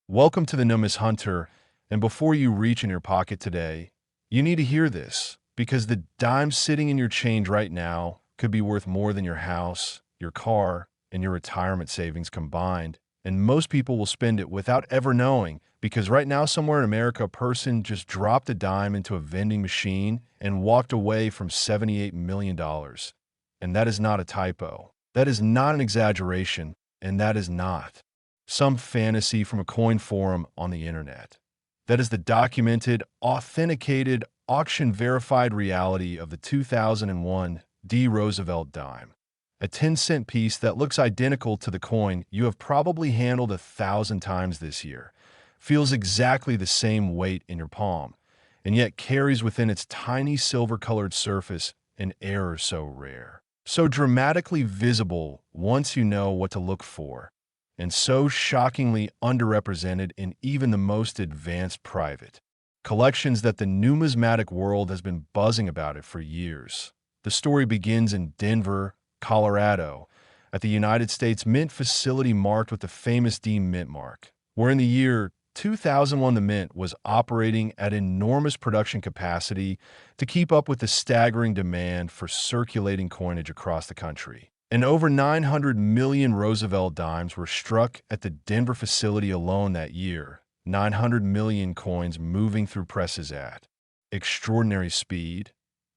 Welcome to the NUMIS Hunter, and before you reach in your pocket today, you need to hear this, because the dime sitting in your change right now could be worth more than your house, your car, and your retirement savings combined, and most people will spend it without ever knowing, because right now somewhere in America, a person just dropped a dime into a vending machine and walked away from $78 million. And that is not a typo. That is not an exaggeration, and that is not some fantasy from a coin forum on the internet. That is the documented, authenticated, auction-verified reality of the 2001 Roosevelt Dime. A 10-cent piece that looks identical to the coin you have probably handled 1,000 times this year, feels exactly the same weight in your palm, and yet carries within its tiny silver-colored surface an error so rare, so dramatically visible once you know what to look for, and so shockingly underrepresented in even the most advanced private collections that the numismatic world has been buzzing about it for years. The story begins in Denver, Colorado, at the United States Mint facility marked with the famous Dime mint mark, where in the year 2001 the mint was operating at enormous production capacity to keep up with the staggering demand for circulating coinage across the country. And over 900 million Roosevelt dimes were struck at the Denver facility alone that year, 900 million coins moving through presses at extraordinary speed,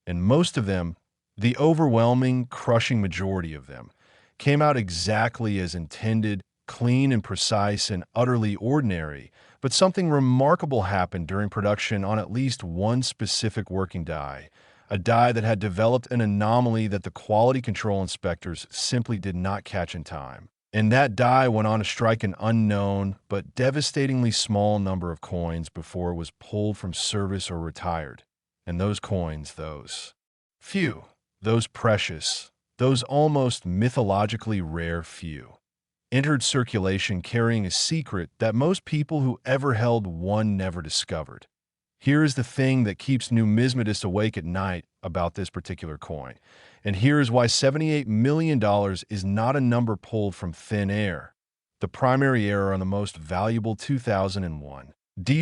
and most of them, the overwhelming, crushing majority of them, came out exactly as intended, clean and precise and utterly ordinary. But something remarkable happened during production on at least one specific working die, a die that had developed an anomaly that the quality control inspectors simply did not catch in time. And that die went on to strike an unknown but devastatingly small number of coins before it was pulled from service or retired. And those coins, those few, those precious, those almost mythologically rare few, entered circulation carrying a secret that most people who ever held one never discovered. Here is the thing that keeps numismatists awake at night about this particular coin. And here is why $78 million is not a number pulled from thin air. The primary error on the most valuable 2001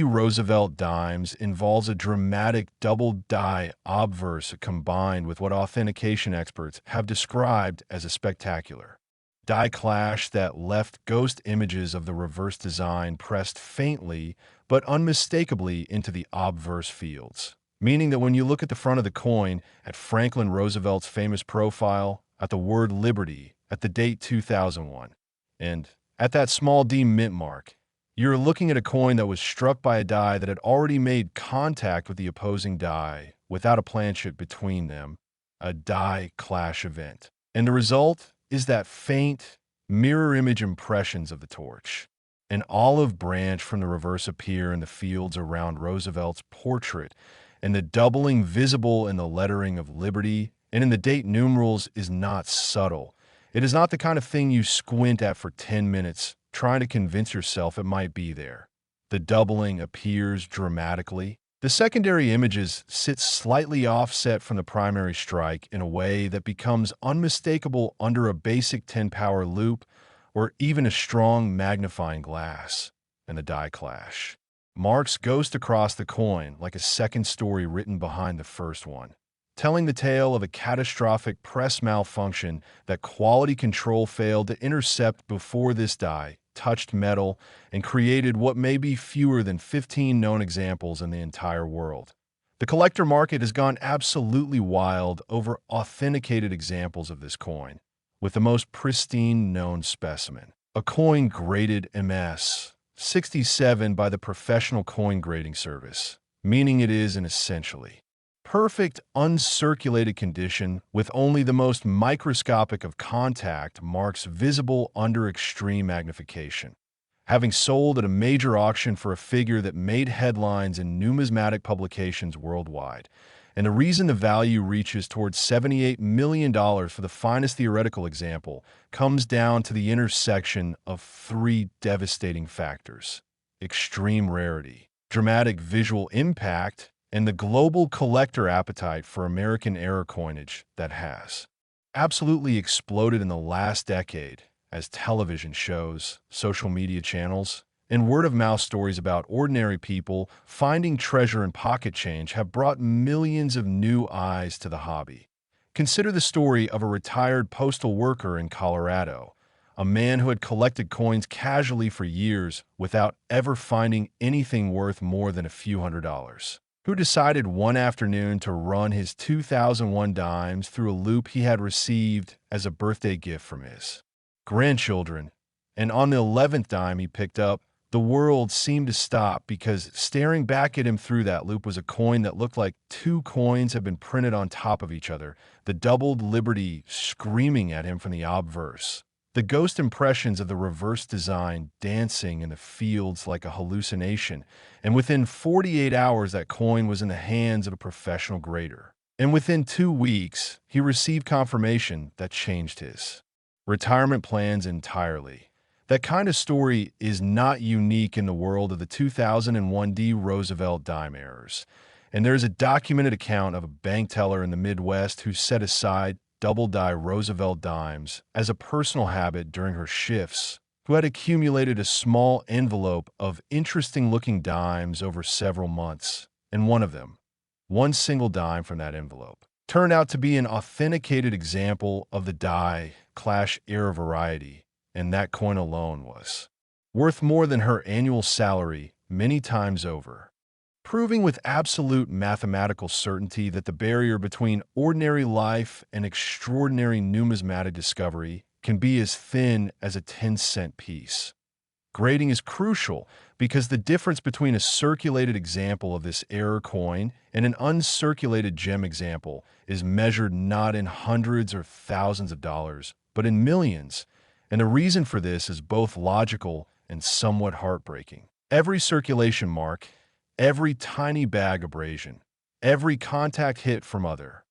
Roosevelt Dimes involves a dramatic double die obverse combined with what authentication experts have described as a spectacular die clash that left ghost images of the reverse design pressed faintly but unmistakably into the obverse fields, meaning that when you look at the front of the coin, at Franklin Roosevelt's famous profile, at the word liberty, at the date 2001, and at that small D mint mark, you're looking at a coin that was struck by a die that had already made contact with the opposing die without a planchet between them, a die clash event. And the result is that faint, mirror image impressions of the torch. An olive branch from the reverse appear in the fields around Roosevelt's portrait, and the doubling visible in the lettering of Liberty and in the date numerals is not subtle. It is not the kind of thing you squint at for 10 minutes, trying to convince yourself it might be there. The doubling appears dramatically. The secondary images sit slightly offset from the primary strike in a way that becomes unmistakable under a basic 10-power loop or even a strong magnifying glass, and the die clash marks ghost across the coin like a second story written behind the first one, telling the tale of a catastrophic press malfunction that quality control failed to intercept before this die touched metal and created what may be fewer than 15 known examples in the entire world. The collector market has gone absolutely wild over authenticated examples of this coin, with the most pristine known specimen, a coin graded MS 67 by the Professional Coin Grading Service, meaning it is in essentially perfect uncirculated condition with only the most microscopic of contact marks visible under extreme magnification, having sold at a major auction for a figure that made headlines in numismatic publications worldwide. And the reason the value reaches towards $78 million for the finest theoretical example comes down to the intersection of three devastating factors: extreme rarity, dramatic visual impact, and the global collector appetite for American era coinage that has absolutely exploded in the last decade as television shows, social media channels, And word-of-mouth stories about ordinary people finding treasure in pocket change have brought millions of new eyes to the hobby. Consider the story of a retired postal worker in Colorado, a man who had collected coins casually for years without ever finding anything worth more than a few $100s, who decided one afternoon to run his 2001 dimes through a loop he had received as a birthday gift from his grandchildren. And on the 11th dime he picked up, the world seemed to stop because staring back at him through that loop was a coin that looked like two coins had been printed on top of each other, the doubled Liberty screaming at him from the obverse. The ghost impressions of the reverse design dancing in the fields like a hallucination, and within 48 hours that coin was in the hands of a professional grader. And within 2 weeks, he received confirmation that changed his retirement plans entirely. That kind of story is not unique in the world of the 2001 Roosevelt Dime errors. And there's a documented account of a bank teller in the Midwest who set aside double-die Roosevelt Dimes as a personal habit during her shifts, who had accumulated a small envelope of interesting-looking dimes over several months. And one of them, one single dime from that envelope, turned out to be an authenticated example of the die clash error variety. And that coin alone was worth more than her annual salary many times over, proving with absolute mathematical certainty that the barrier between ordinary life and extraordinary numismatic discovery can be as thin as a 10-cent piece. Grading is crucial because the difference between a circulated example of this error coin and an uncirculated gem example is measured not in hundreds or thousands of dollars, but in millions. And the reason for this is both logical and somewhat heartbreaking. Every circulation mark, every tiny bag abrasion, every contact hit from other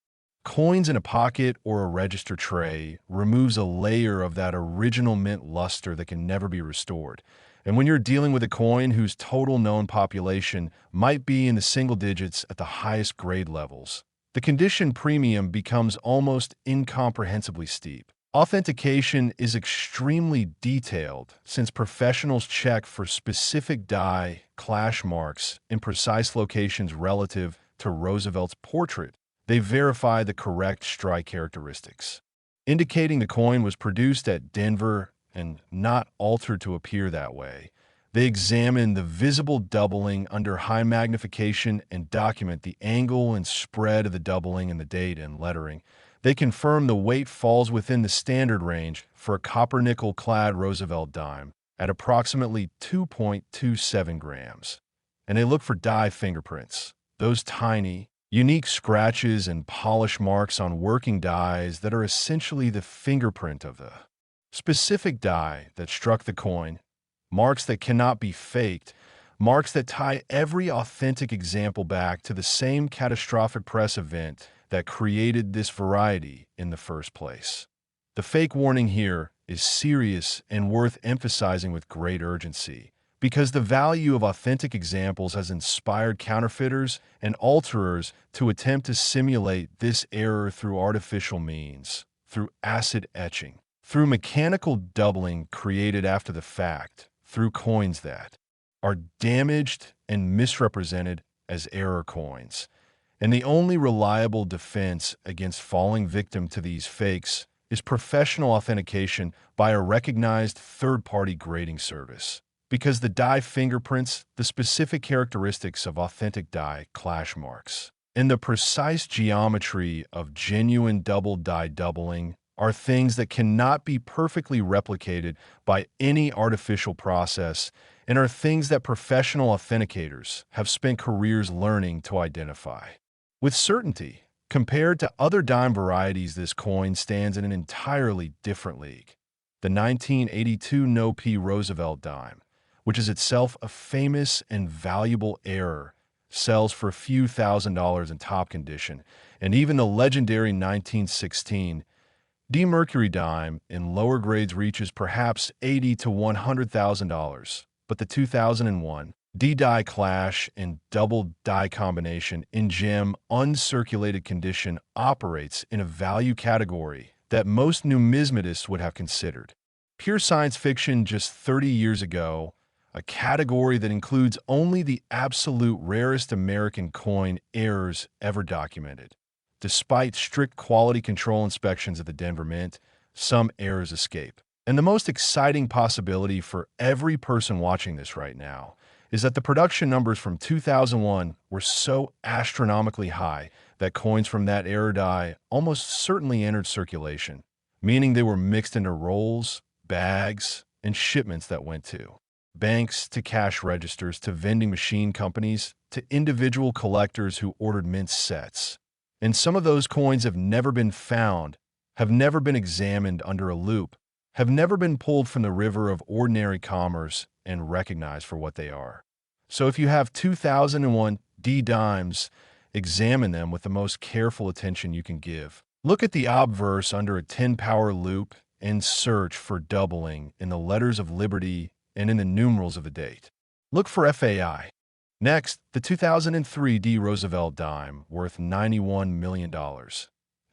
coins in a pocket or a register tray removes a layer of that original mint luster that can never be restored. And when you're dealing with a coin whose total known population might be in the single digits at the highest grade levels, the condition premium becomes almost incomprehensibly steep. Authentication is extremely detailed since professionals check for specific die clash marks in precise locations relative to Roosevelt's portrait. They verify the correct strike characteristics, indicating the coin was produced at Denver and not altered to appear that way. They examine the visible doubling under high magnification and document the angle and spread of the doubling in the date and lettering. They confirm the weight falls within the standard range for a copper-nickel-clad Roosevelt dime at approximately 2.27 grams. And they look for die fingerprints, those tiny, unique scratches and polish marks on working dies that are essentially the fingerprint of the specific die that struck the coin, marks that cannot be faked, marks that tie every authentic example back to the same catastrophic press event that created this variety in the first place. The fake warning here is serious and worth emphasizing with great urgency, because the value of authentic examples has inspired counterfeiters and alterers to attempt to simulate this error through artificial means, through acid etching, through mechanical doubling created after the fact, through coins that are damaged and misrepresented as error coins. And the only reliable defense against falling victim to these fakes is professional authentication by a recognized third-party grading service. Because the die fingerprints, the specific characteristics of authentic die clash marks, and the precise geometry of genuine double die doubling are things that cannot be perfectly replicated by any artificial process and are things that professional authenticators have spent careers learning to identify. With certainty, compared to other dime varieties, this coin stands in an entirely different league. The 1982 No-P Roosevelt Dime, which is itself a famous and valuable error, sells for a few $1,000s in top condition, and even the legendary 1916 D Mercury dime in lower grades reaches perhaps $80,000 to $100,000, but the 2001 D-die clash and double die combination in gem uncirculated condition operates in a value category that most numismatists would have considered pure science fiction just 30 years ago. a category that includes only the absolute rarest American coin errors ever documented. Despite strict quality control inspections at the Denver Mint, some errors escape. And the most exciting possibility for every person watching this right now is that the production numbers from 2001 were so astronomically high that coins from that error die almost certainly entered circulation, meaning they were mixed into rolls, bags, and shipments that went to banks, to cash registers, to vending machine companies, to individual collectors who ordered mint sets. And some of those coins have never been found, have never been examined under a loupe, have never been pulled from the river of ordinary commerce and recognized for what they are. So if you have 2001 dimes, examine them with the most careful attention you can give. Look at the obverse under a 10-power loupe and search for doubling in the letters of liberty and in the numerals of the date. Look for FAI. Next, the 2003 Roosevelt Dime, worth $91 million.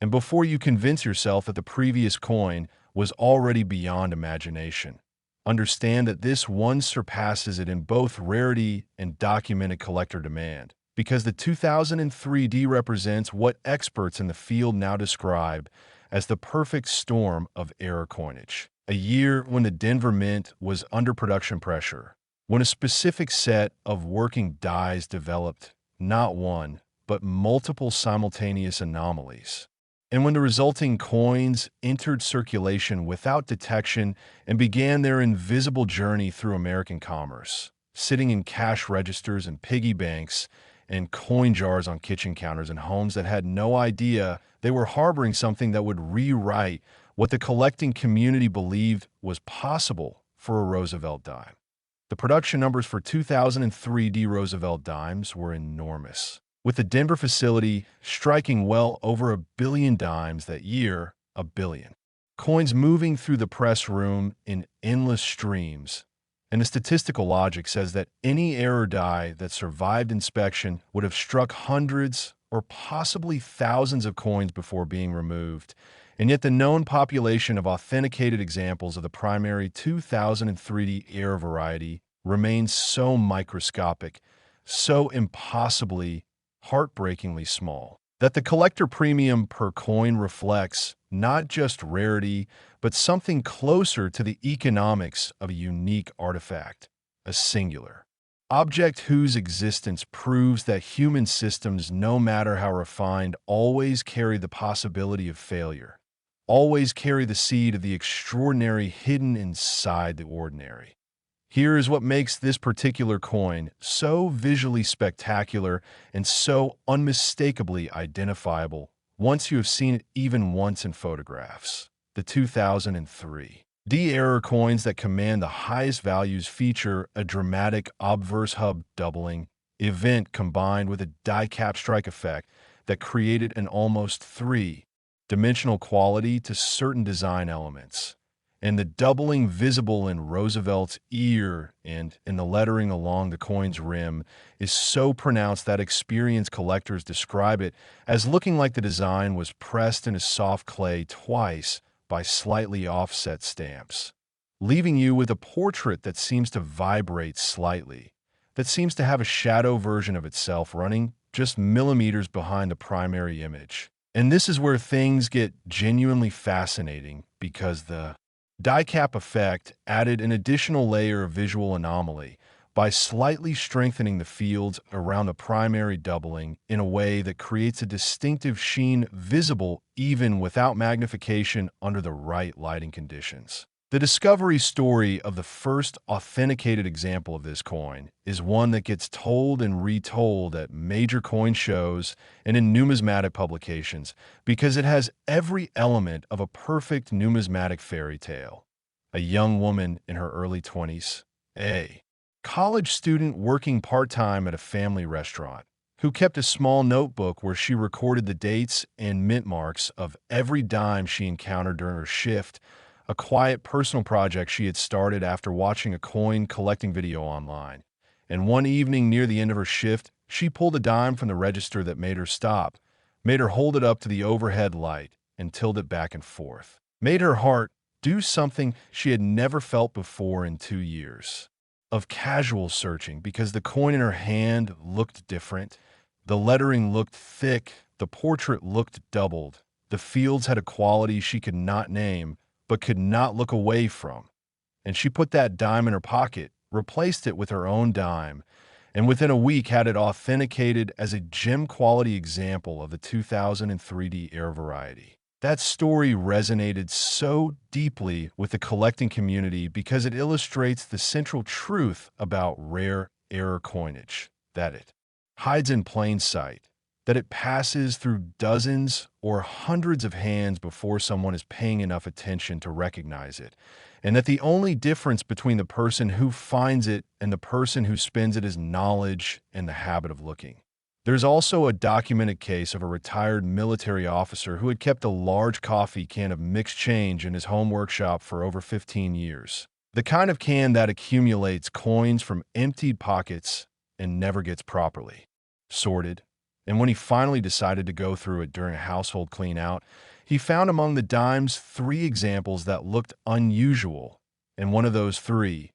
And before you convince yourself that the previous coin was already beyond imagination, understand that this one surpasses it in both rarity and documented collector demand, because the 2003 represents what experts in the field now describe as the perfect storm of error coinage. A year when the Denver Mint was under production pressure, when a specific set of working dies developed not one, but multiple simultaneous anomalies, and when the resulting coins entered circulation without detection and began their invisible journey through American commerce, sitting in cash registers and piggy banks and coin jars on kitchen counters in homes that had no idea they were harboring something that would rewrite what the collecting community believed was possible for a Roosevelt dime. The production numbers for 2003 Roosevelt Dimes were enormous, with the Denver facility striking well over 1 billion dimes that year, 1 billion. Coins moving through the press room in endless streams, and the statistical logic says that any error die that survived inspection would have struck hundreds or possibly thousands of coins before being removed. And yet the known population of authenticated examples of the primary 2003 error variety remains so microscopic, so impossibly, heartbreakingly small, that the collector premium per coin reflects not just rarity, but something closer to the economics of a unique artifact, a singular object whose existence proves that human systems, no matter how refined, always carry the possibility of failure, always carry the seed of the extraordinary hidden inside the ordinary. Here is what makes this particular coin so visually spectacular and so unmistakably identifiable once you have seen it even once in photographs. The 2003 error coins that command the highest values feature a dramatic obverse hub doubling event combined with a die cap strike effect that created an almost three-dimensional quality to certain design elements. And the doubling visible in Roosevelt's ear and in the lettering along the coin's rim is so pronounced that experienced collectors describe it as looking like the design was pressed into soft clay twice by slightly offset stamps, leaving you with a portrait that seems to vibrate slightly, that seems to have a shadow version of itself running just millimeters behind the primary image. And this is where things get genuinely fascinating, because the die cap effect added an additional layer of visual anomaly by slightly strengthening the fields around the primary doubling in a way that creates a distinctive sheen visible even without magnification under the right lighting conditions. The discovery story of the first authenticated example of this coin is one that gets told and retold at major coin shows and in numismatic publications because it has every element of a perfect numismatic fairy tale. A young woman in her early 20s, a college student working part-time at a family restaurant, who kept a small notebook where she recorded the dates and mint marks of every dime she encountered during her shift, a quiet personal project she had started after watching a coin collecting video online. And one evening near the end of her shift, she pulled a dime from the register that made her stop, made her hold it up to the overhead light and tilt it back and forth, made her heart do something she had never felt before in 2 years. of casual searching because the coin in her hand looked different. The lettering looked thick, the portrait looked doubled. The fields had a quality she could not name, but could not look away from. And she put that dime in her pocket, replaced it with her own dime, and within a week had it authenticated as a gem-quality example of the 2003 era variety. That story resonated so deeply with the collecting community because it illustrates the central truth about rare era coinage, that it hides in plain sight, that it passes through dozens or hundreds of hands before someone is paying enough attention to recognize it, and that the only difference between the person who finds it and the person who spends it is knowledge and the habit of looking. There's also a documented case of a retired military officer who had kept a large coffee can of mixed change in his home workshop for over 15 years. The kind of can that accumulates coins from emptied pockets and never gets properly sorted. And when he finally decided to go through it during a household clean-out, he found among the dimes 3 examples that looked unusual. And one of those 3,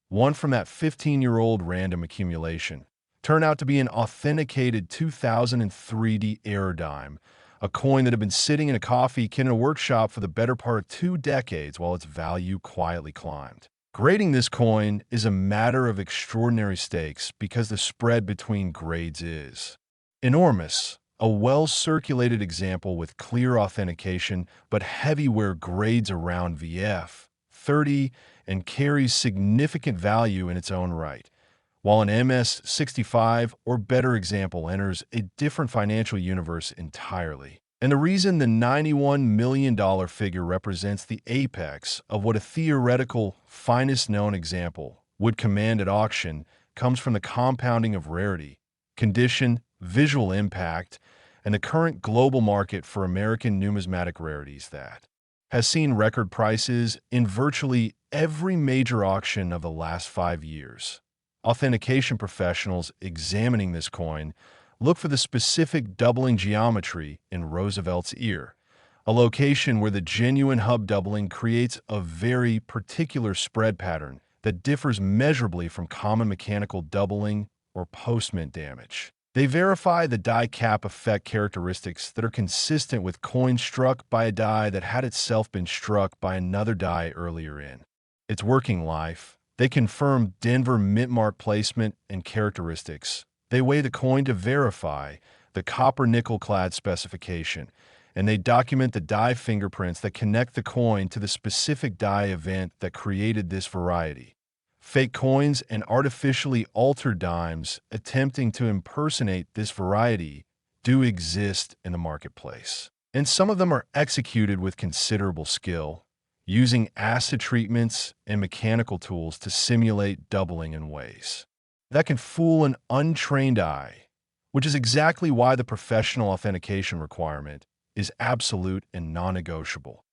one from that 15-year-old random accumulation, turned out to be an authenticated 2003 era dime, a coin that had been sitting in a coffee can in a workshop for the better part of 2 decades while its value quietly climbed. Grading this coin is a matter of extraordinary stakes because the spread between grades is enormous. A well-circulated example with clear authentication but heavy where grades around VF 30 and carries significant value in its own right, while an MS 65 or better example enters a different financial universe entirely. And the reason the $91 million figure represents the apex of what a theoretical finest known example would command at auction comes from the compounding of rarity, condition, visual impact, and the current global market for American numismatic rarities that has seen record prices in virtually every major auction of the last 5 years. Authentication professionals examining this coin look for the specific doubling geometry in Roosevelt's ear, a location where the genuine hub doubling creates a very particular spread pattern that differs measurably from common mechanical doubling or postmint damage. They verify the die cap effect characteristics that are consistent with coins struck by a die that had itself been struck by another die earlier in its working life. They confirm Denver mint mark placement and characteristics. They weigh the coin to verify the copper-nickel clad specification, and they document the die fingerprints that connect the coin to the specific die event that created this variety. Fake coins and artificially altered dimes attempting to impersonate this variety do exist in the marketplace, and some of them are executed with considerable skill, using acid treatments and mechanical tools to simulate doubling in ways that can fool an untrained eye, which is exactly why the professional authentication requirement is absolute and non-negotiable.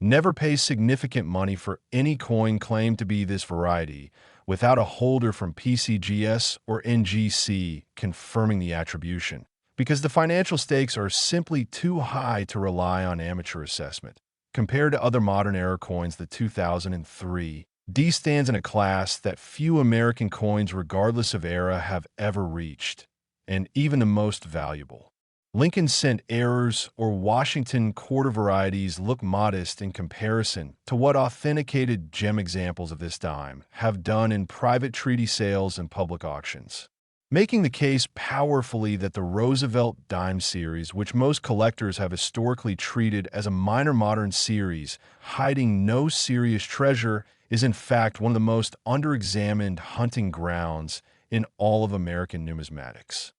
Never pay significant money for any coin claimed to be this variety without a holder from PCGS or NGC confirming the attribution, because the financial stakes are simply too high to rely on amateur assessment. Compared to other modern era coins, the 2003 D stands in a class that few American coins, regardless of era, have ever reached, and even the most valuable. Lincoln cent errors or Washington quarter varieties look modest in comparison to what authenticated gem examples of this dime have done in private treaty sales and public auctions, making the case powerfully that the Roosevelt Dime series, which most collectors have historically treated as a minor modern series hiding no serious treasure, is in fact one of the most underexamined hunting grounds in all of American numismatics.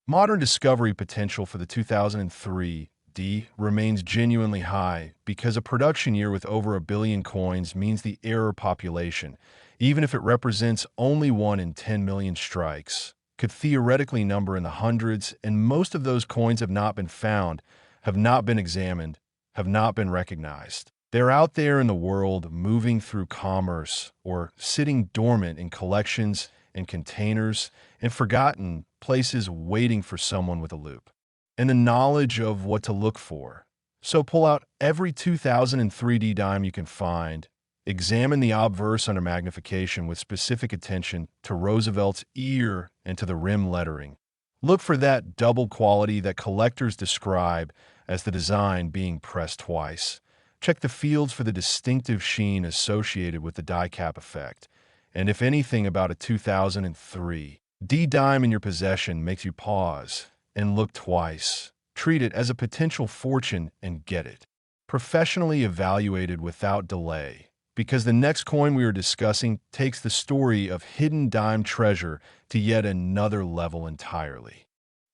Modern discovery potential for the 2003 D remains genuinely high because a production year with over 1 billion coins means the error population, even if it represents only 1 in 10 million strikes, could theoretically number in the hundreds, and most of those coins have not been found, have not been examined, have not been recognized. They're out there in the world moving through commerce or sitting dormant in collections and containers and forgotten places waiting for someone with a loop and the knowledge of what to look for. So pull out every 2003 D dime you can find Examine the obverse under magnification with specific attention to Roosevelt's ear and to the rim lettering. Look for that double quality that collectors describe as the design being pressed twice. Check the fields for the distinctive sheen associated with the die cap effect. And if anything about a 2003 D dime in your possession makes you pause and look twice, treat it as a potential fortune and get it professionally evaluated without delay, because the next coin we are discussing takes the story of hidden dime treasure to yet another level entirely.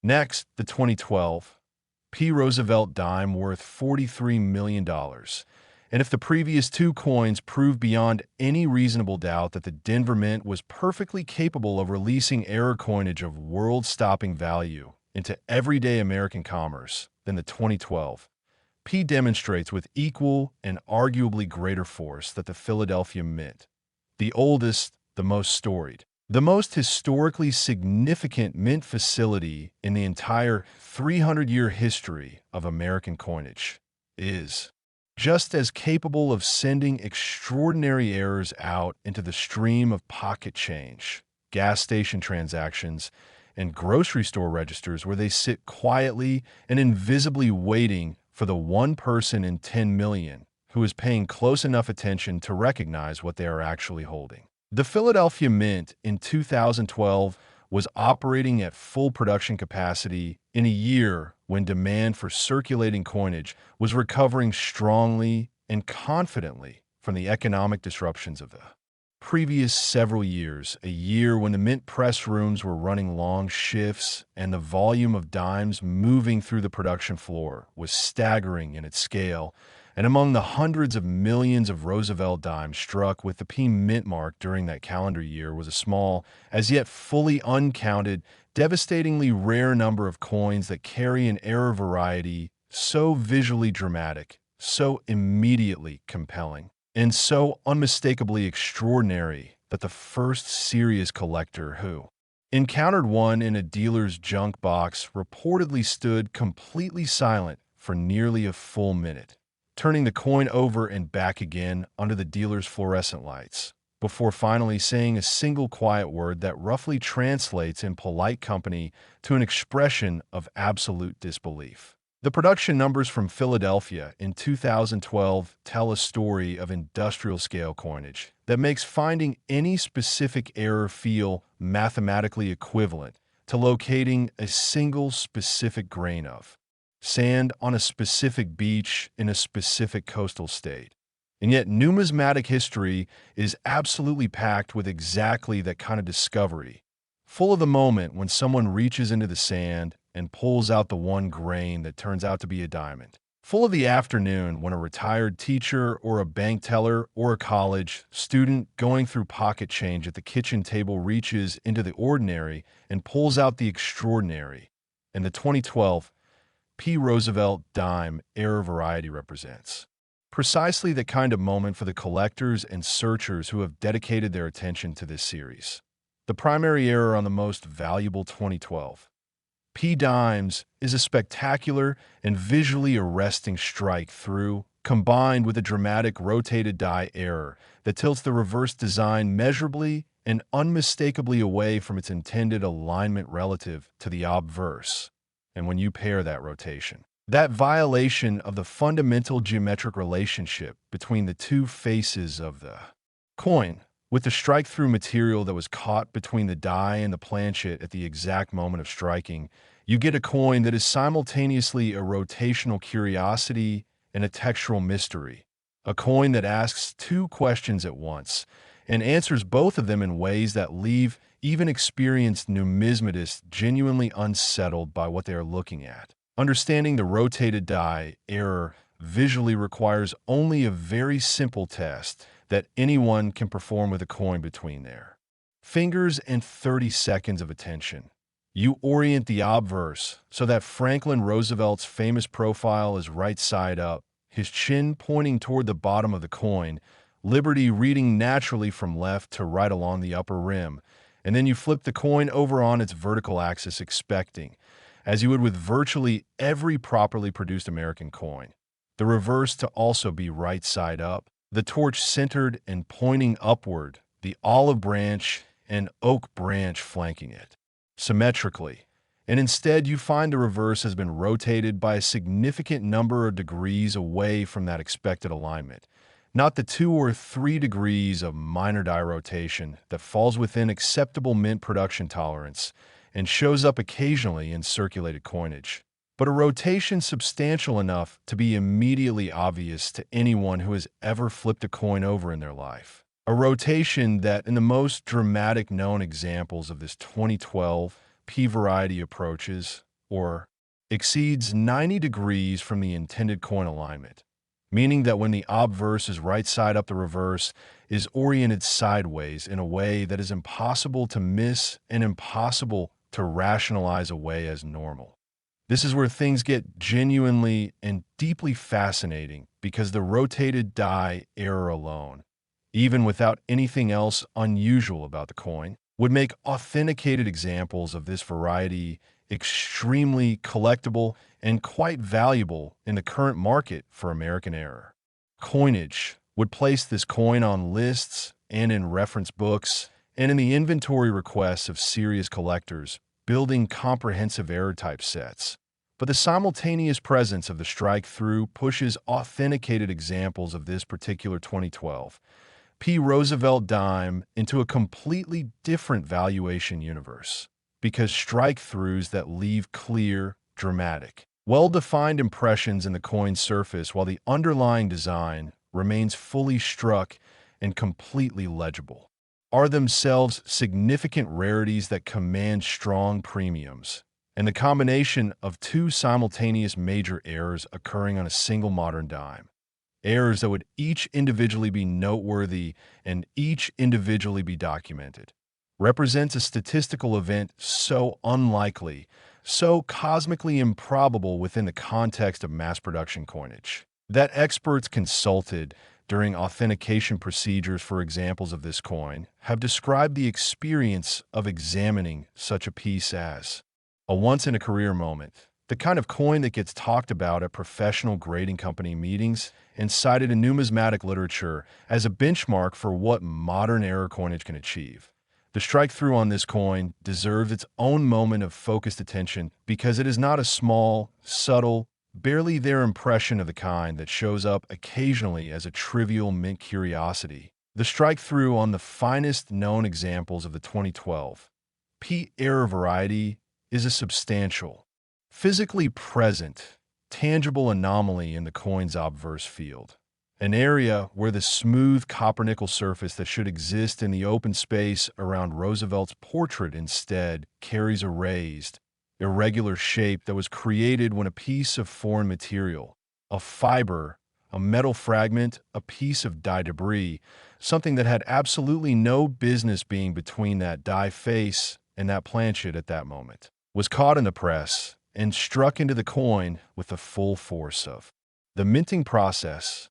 Next, the 2012 P. Roosevelt Dime worth $43 million. And if the previous two coins prove beyond any reasonable doubt that the Denver Mint was perfectly capable of releasing error coinage of world-stopping value into everyday American commerce, then the 2012 P demonstrates with equal and arguably greater force that the Philadelphia Mint, the oldest, the most storied, the most historically significant mint facility in the entire 300-year history of American coinage, is just as capable of sending extraordinary errors out into the stream of pocket change, gas station transactions, and grocery store registers where they sit quietly and invisibly waiting for the 1 person in 10 million who is paying close enough attention to recognize what they are actually holding. The Philadelphia Mint in 2012 was operating at full production capacity in a year when demand for circulating coinage was recovering strongly and confidently from the economic disruptions of the previous several years, a year when the mint press rooms were running long shifts and the volume of dimes moving through the production floor was staggering in its scale. And among the hundreds of millions of Roosevelt dimes struck with the P mint mark during that calendar year was a small, as yet fully uncounted, devastatingly rare number of coins that carry an error variety so visually dramatic, so immediately compelling, and so unmistakably extraordinary that the first serious collector who encountered one in a dealer's junk box reportedly stood completely silent for nearly a full minute, turning the coin over and back again under the dealer's fluorescent lights, before finally saying a single quiet word that roughly translates in polite company to an expression of absolute disbelief. The production numbers from Philadelphia in 2012 tell a story of industrial-scale coinage that makes finding any specific error feel mathematically equivalent to locating a single specific grain of sand on a specific beach in a specific coastal state. And yet numismatic history is absolutely packed with exactly that kind of discovery, full of the moment when someone reaches into the sand and pulls out the one grain that turns out to be a diamond, full of the afternoon when a retired teacher or a bank teller or a college student going through pocket change at the kitchen table reaches into the ordinary and pulls out the extraordinary. And the 2012 P. Roosevelt Dime error variety represents precisely the kind of moment for the collectors and searchers who have dedicated their attention to this series. The primary error on the most valuable 2012 P dimes is a spectacular and visually arresting strike through, combined with a dramatic rotated die error that tilts the reverse design measurably and unmistakably away from its intended alignment relative to the obverse. And when you pair that rotation, that violation of the fundamental geometric relationship between the two faces of the coin, with the strike-through material that was caught between the die and the planchet at the exact moment of striking, you get a coin that is simultaneously a rotational curiosity and a textural mystery. A coin that asks two questions at once and answers both of them in ways that leave even experienced numismatists genuinely unsettled by what they are looking at. Understanding the rotated die error visually requires only a very simple test that anyone can perform with a coin between their fingers and 30 seconds of attention. You orient the obverse so that Franklin Roosevelt's famous profile is right side up, his chin pointing toward the bottom of the coin, Liberty reading naturally from left to right along the upper rim, and then you flip the coin over on its vertical axis expecting, as you would with virtually every properly produced American coin, the reverse to also be right side up, the torch centered and pointing upward, the olive branch and oak branch flanking it symmetrically. And instead, you find the reverse has been rotated by a significant number of degrees away from that expected alignment, not the 2 or 3 degrees of minor die rotation that falls within acceptable mint production tolerance and shows up occasionally in circulated coinage, but a rotation substantial enough to be immediately obvious to anyone who has ever flipped a coin over in their life. A rotation that, in the most dramatic known examples of this 2012 P-variety approaches, or exceeds 90 degrees from the intended coin alignment, meaning that when the obverse is right side up, the reverse is oriented sideways in a way that is impossible to miss and impossible to rationalize away as normal. This is where things get genuinely and deeply fascinating, because the rotated die error alone, even without anything else unusual about the coin, would make authenticated examples of this variety extremely collectible and quite valuable in the current market for American error. Coinage would place this coin on lists and in reference books and in the inventory requests of serious collectors building comprehensive error type sets. But the simultaneous presence of the strike-through pushes authenticated examples of this particular 2012 P. Roosevelt Dime into a completely different valuation universe, because strike-throughs that leave clear, dramatic, well-defined impressions in the coin's surface while the underlying design remains fully struck and completely legible, are themselves significant rarities that command strong premiums. And the combination of two simultaneous major errors occurring on a single modern dime, errors that would each individually be noteworthy and each individually be documented, represents a statistical event so unlikely, so cosmically improbable within the context of mass production coinage, that experts consulted during authentication procedures for examples of this coin have described the experience of examining such a piece as a once-in-a-career moment, the kind of coin that gets talked about at professional grading company meetings and cited in numismatic literature as a benchmark for what modern error coinage can achieve. The strike-through on this coin deserves its own moment of focused attention because it is not a small, subtle, barely there impression of the kind that shows up occasionally as a trivial mint curiosity. The strike-through on the finest known examples of the 2012 P error variety is a substantial, physically present, tangible anomaly in the coin's obverse field, an area where the smooth copper-nickel surface that should exist in the open space around Roosevelt's portrait instead carries a raised, irregular shape that was created when a piece of foreign material, a fiber, a metal fragment, a piece of die debris, something that had absolutely no business being between that die face and that planchet at that moment, was caught in the press and struck into the coin with the full force of the minting process,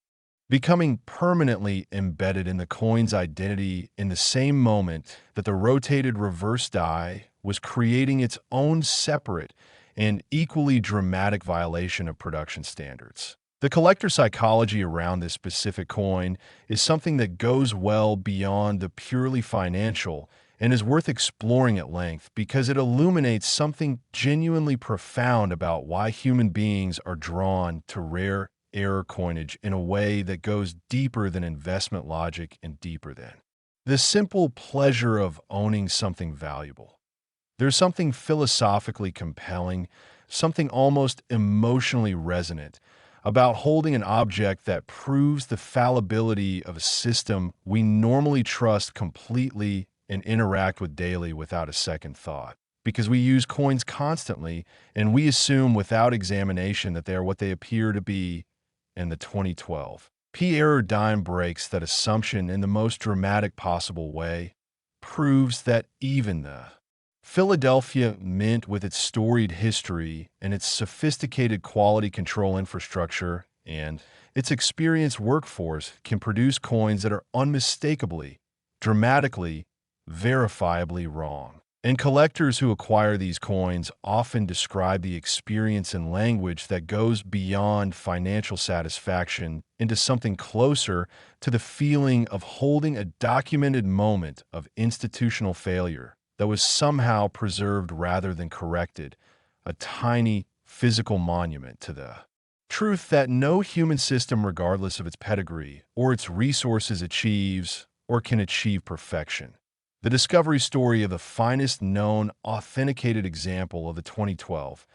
becoming permanently embedded in the coin's identity in the same moment that the rotated reverse die was creating its own separate and equally dramatic violation of production standards. The collector psychology around this specific coin is something that goes well beyond the purely financial and is worth exploring at length because it illuminates something genuinely profound about why human beings are drawn to rare error coinage in a way that goes deeper than investment logic and deeper than the simple pleasure of owning something valuable. There's something philosophically compelling, something almost emotionally resonant about holding an object that proves the fallibility of a system we normally trust completely and interact with daily without a second thought. Because we use coins constantly, and we assume without examination that they are what they appear to be in the 2012 P-error dime breaks that assumption in the most dramatic possible way, proves that even the Philadelphia Mint, with its storied history and its sophisticated quality control infrastructure and its experienced workforce, can produce coins that are unmistakably, dramatically, verifiably wrong. And collectors who acquire these coins often describe the experience in language that goes beyond financial satisfaction into something closer to the feeling of holding a documented moment of institutional failure that was somehow preserved rather than corrected, a tiny physical monument to the truth that no human system, regardless of its pedigree or its resources, achieves or can achieve perfection. The discovery story of the finest known authenticated example of the 2012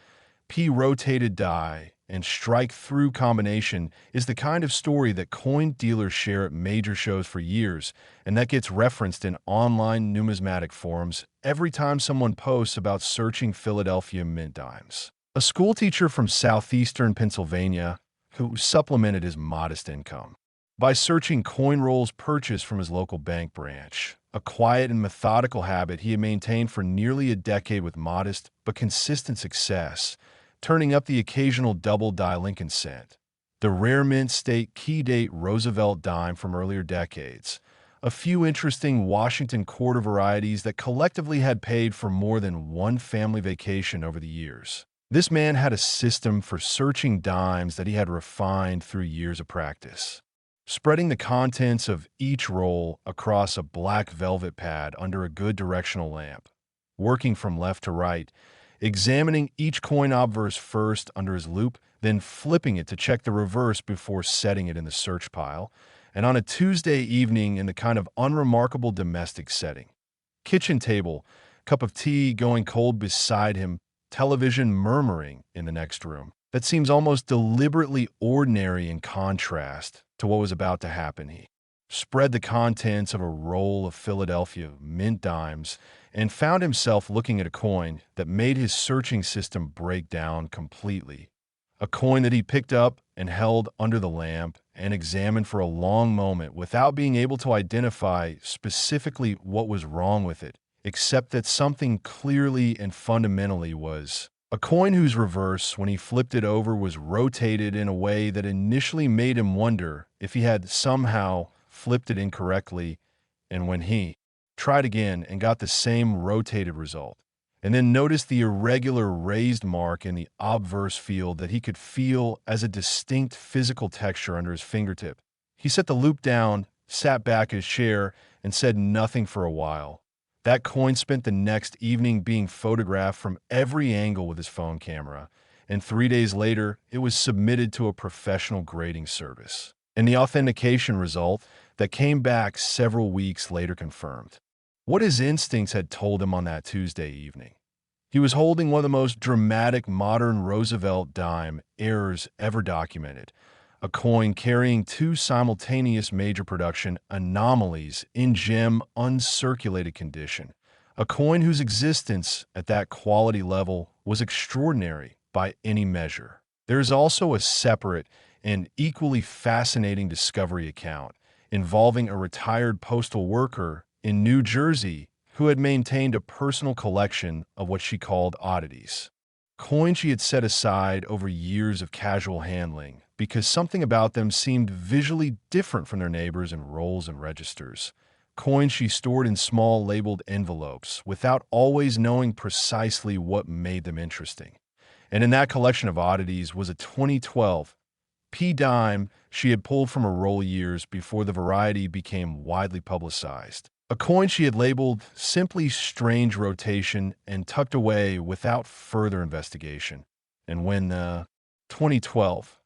P-rotated die and strike-through combination is the kind of story that coin dealers share at major shows for years, and that gets referenced in online numismatic forums every time someone posts about searching Philadelphia mint dimes. A schoolteacher from southeastern Pennsylvania who supplemented his modest income by searching coin rolls purchased from his local bank branch, a quiet and methodical habit he had maintained for nearly a decade with modest but consistent success, turning up the occasional double die Lincoln cent, the rare mint state key date Roosevelt Dime from earlier decades, a few interesting Washington quarter varieties that collectively had paid for more than one family vacation over the years. This man had a system for searching dimes that he had refined through years of practice. Spreading the contents of each roll across a black velvet pad under a good directional lamp, working from left to right, examining each coin obverse first under his loupe, then flipping it to check the reverse before setting it in the search pile, and on a Tuesday evening in the kind of unremarkable domestic setting. Kitchen table, cup of tea going cold beside him, television murmuring in the next room. That seems almost deliberately ordinary in contrast to what was about to happen. He spread the contents of a roll of Philadelphia mint dimes and found himself looking at a coin that made his searching system break down completely. A coin that he picked up and held under the lamp and examined for a long moment without being able to identify specifically what was wrong with it, except that something clearly and fundamentally was a coin whose reverse, when he flipped it over, was rotated in a way that initially made him wonder if he had somehow flipped it incorrectly, and when he tried again and got the same rotated result, and then noticed the irregular raised mark in the obverse field that he could feel as a distinct physical texture under his fingertip. He set the loop down, sat back in his chair, and said nothing for a while. That coin spent the next evening being photographed from every angle with his phone camera, and 3 days later, it was submitted to a professional grading service. And the authentication result that came back several weeks later confirmed what his instincts had told him on that Tuesday evening. He was holding one of the most dramatic modern Roosevelt Dime errors ever documented, a coin carrying two simultaneous major production anomalies in gem uncirculated condition, a coin whose existence at that quality level was extraordinary by any measure. There is also a separate and equally fascinating discovery account involving a retired postal worker in New Jersey who had maintained a personal collection of what she called oddities, coins she had set aside over years of casual handling because something about them seemed visually different from their neighbors in rolls and registers, coins she stored in small labeled envelopes without always knowing precisely what made them interesting. And in that collection of oddities was a 2012 P-dime she had pulled from a roll years before the variety became widely publicized. A coin she had labeled simply strange rotation and tucked away without further investigation. And when the 2012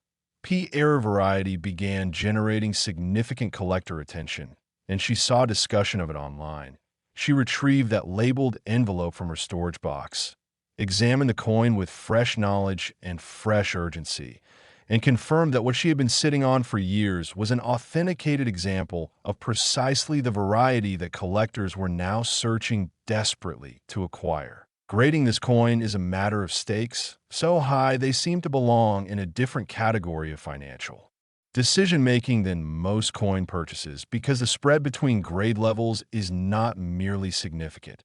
P-era variety began generating significant collector attention, and she saw discussion of it online, she retrieved that labeled envelope from her storage box, examined the coin with fresh knowledge and fresh urgency, and confirmed that what she had been sitting on for years was an authenticated example of precisely the variety that collectors were now searching desperately to acquire. Grading this coin is a matter of stakes, so high they seem to belong in a different category of financial decision-making than most coin purchases because the spread between grade levels is not merely significant.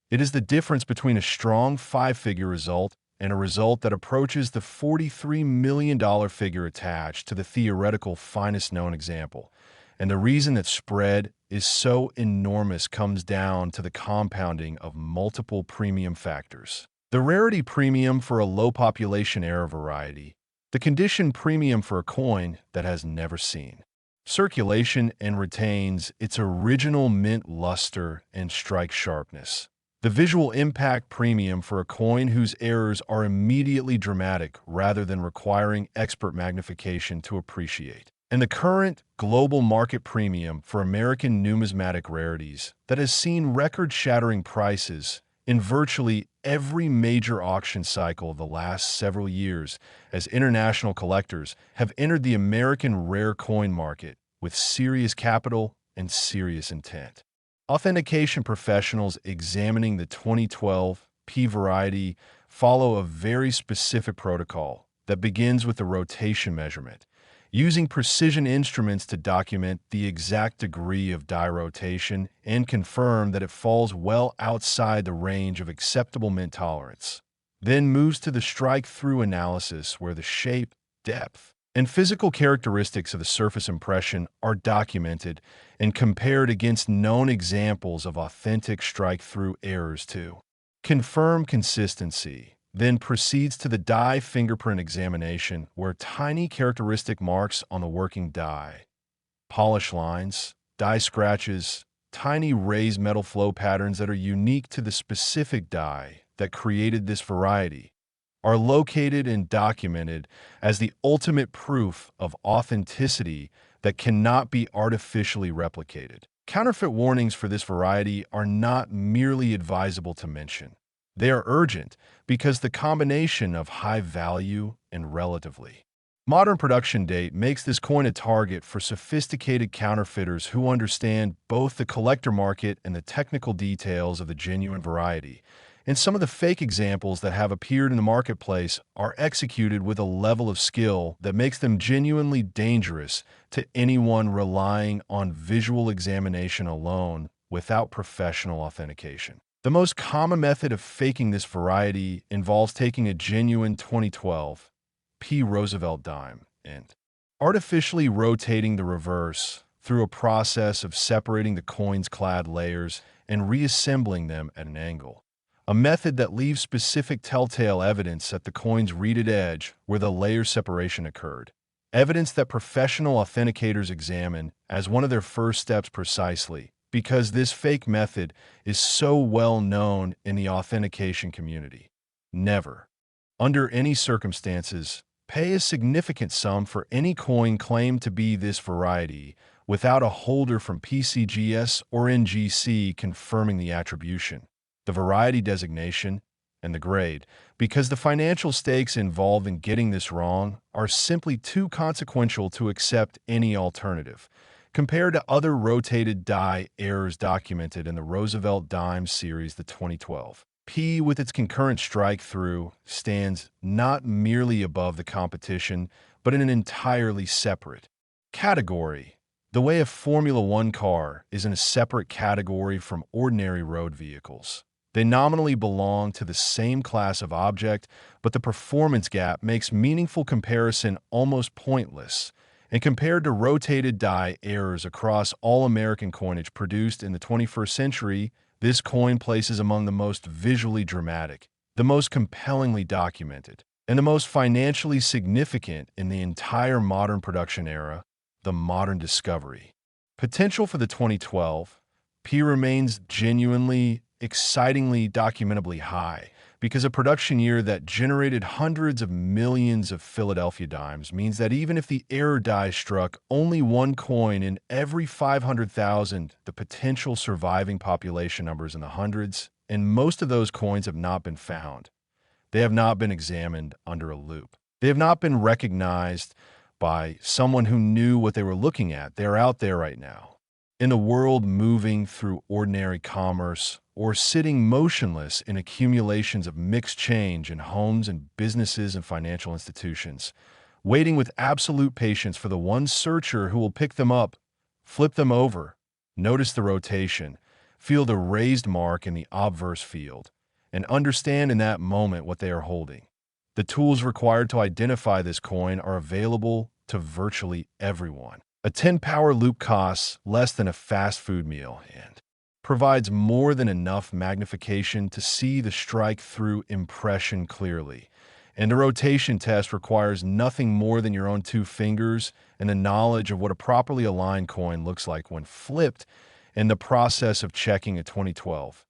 It is the difference between a strong five-figure result and a result that approaches the $43 million figure attached to the theoretical finest known example, And the reason that spread is so enormous comes down to the compounding of multiple premium factors. The rarity premium for a low population era variety, the condition premium for a coin that has never seen circulation and retains its original mint luster and strike sharpness. The visual impact premium for a coin whose errors are immediately dramatic rather than requiring expert magnification to appreciate. And the current global market premium for American numismatic rarities that has seen record-shattering prices in virtually every major auction cycle of the last several years as international collectors have entered the American rare coin market with serious capital and serious intent. Authentication professionals examining the 2012 P variety follow a very specific protocol that begins with the rotation measurement, using precision instruments to document the exact degree of die rotation and confirm that it falls well outside the range of acceptable mint tolerance. Then moves to the strike-through analysis where the shape, depth, and physical characteristics of the surface impression are documented and compared against known examples of authentic strike-through errors to confirm consistency. Then proceeds to the die fingerprint examination where tiny characteristic marks on the working die, polish lines, die scratches, tiny raised metal flow patterns that are unique to the specific die that created this variety, are located and documented as the ultimate proof of authenticity that cannot be artificially replicated. Counterfeit warnings for this variety are not merely advisable to mention. They are urgent because the combination of high value and relatively modern production date makes this coin a target for sophisticated counterfeiters who understand both the collector market and the technical details of the genuine variety. And some of the fake examples that have appeared in the marketplace are executed with a level of skill that makes them genuinely dangerous to anyone relying on visual examination alone without professional authentication. The most common method of faking this variety involves taking a genuine 2012 P Roosevelt Dime and artificially rotating the reverse through a process of separating the coin's clad layers and reassembling them at an angle. A method that leaves specific telltale evidence at the coin's reeded edge where the layer separation occurred. Evidence that professional authenticators examine as one of their first steps precisely because this fake method is so well known in the authentication community. Never, under any circumstances, pay a significant sum for any coin claimed to be this variety without a holder from PCGS or NGC confirming the attribution, the variety designation, and the grade, because the financial stakes involved in getting this wrong are simply too consequential to accept any alternative. Compared to other rotated die errors documented in the Roosevelt Dimes series, the 2012 P with its concurrent strike-through stands not merely above the competition, but in an entirely separate category. The way a Formula One car is in a separate category from ordinary road vehicles. They nominally belong to the same class of object, but the performance gap makes meaningful comparison almost pointless. And compared to rotated die errors across all American coinage produced in the 21st century, this coin places among the most visually dramatic, the most compellingly documented, and the most financially significant in the entire modern production era, the modern discovery. Potential for the 2012 P remains genuinely, excitingly documentably high, because a production year that generated hundreds of millions of Philadelphia dimes means that even if the error die struck only one coin in every 500,000, the potential surviving population numbers in the hundreds, and most of those coins have not been found. They have not been examined under a loupe. They have not been recognized by someone who knew what they were looking at. They are out there right now, in the world moving through ordinary commerce, or sitting motionless in accumulations of mixed change in homes and businesses and financial institutions, waiting with absolute patience for the one searcher who will pick them up, flip them over, notice the rotation, feel the raised mark in the obverse field, and understand in that moment what they are holding. The tools required to identify this coin are available to virtually everyone. A 10-power loop costs less than a fast food meal and provides more than enough magnification to see the strike-through impression clearly. And a rotation test requires nothing more than your own 2 fingers and the knowledge of what a properly aligned coin looks like when flipped, and the process of checking a 2012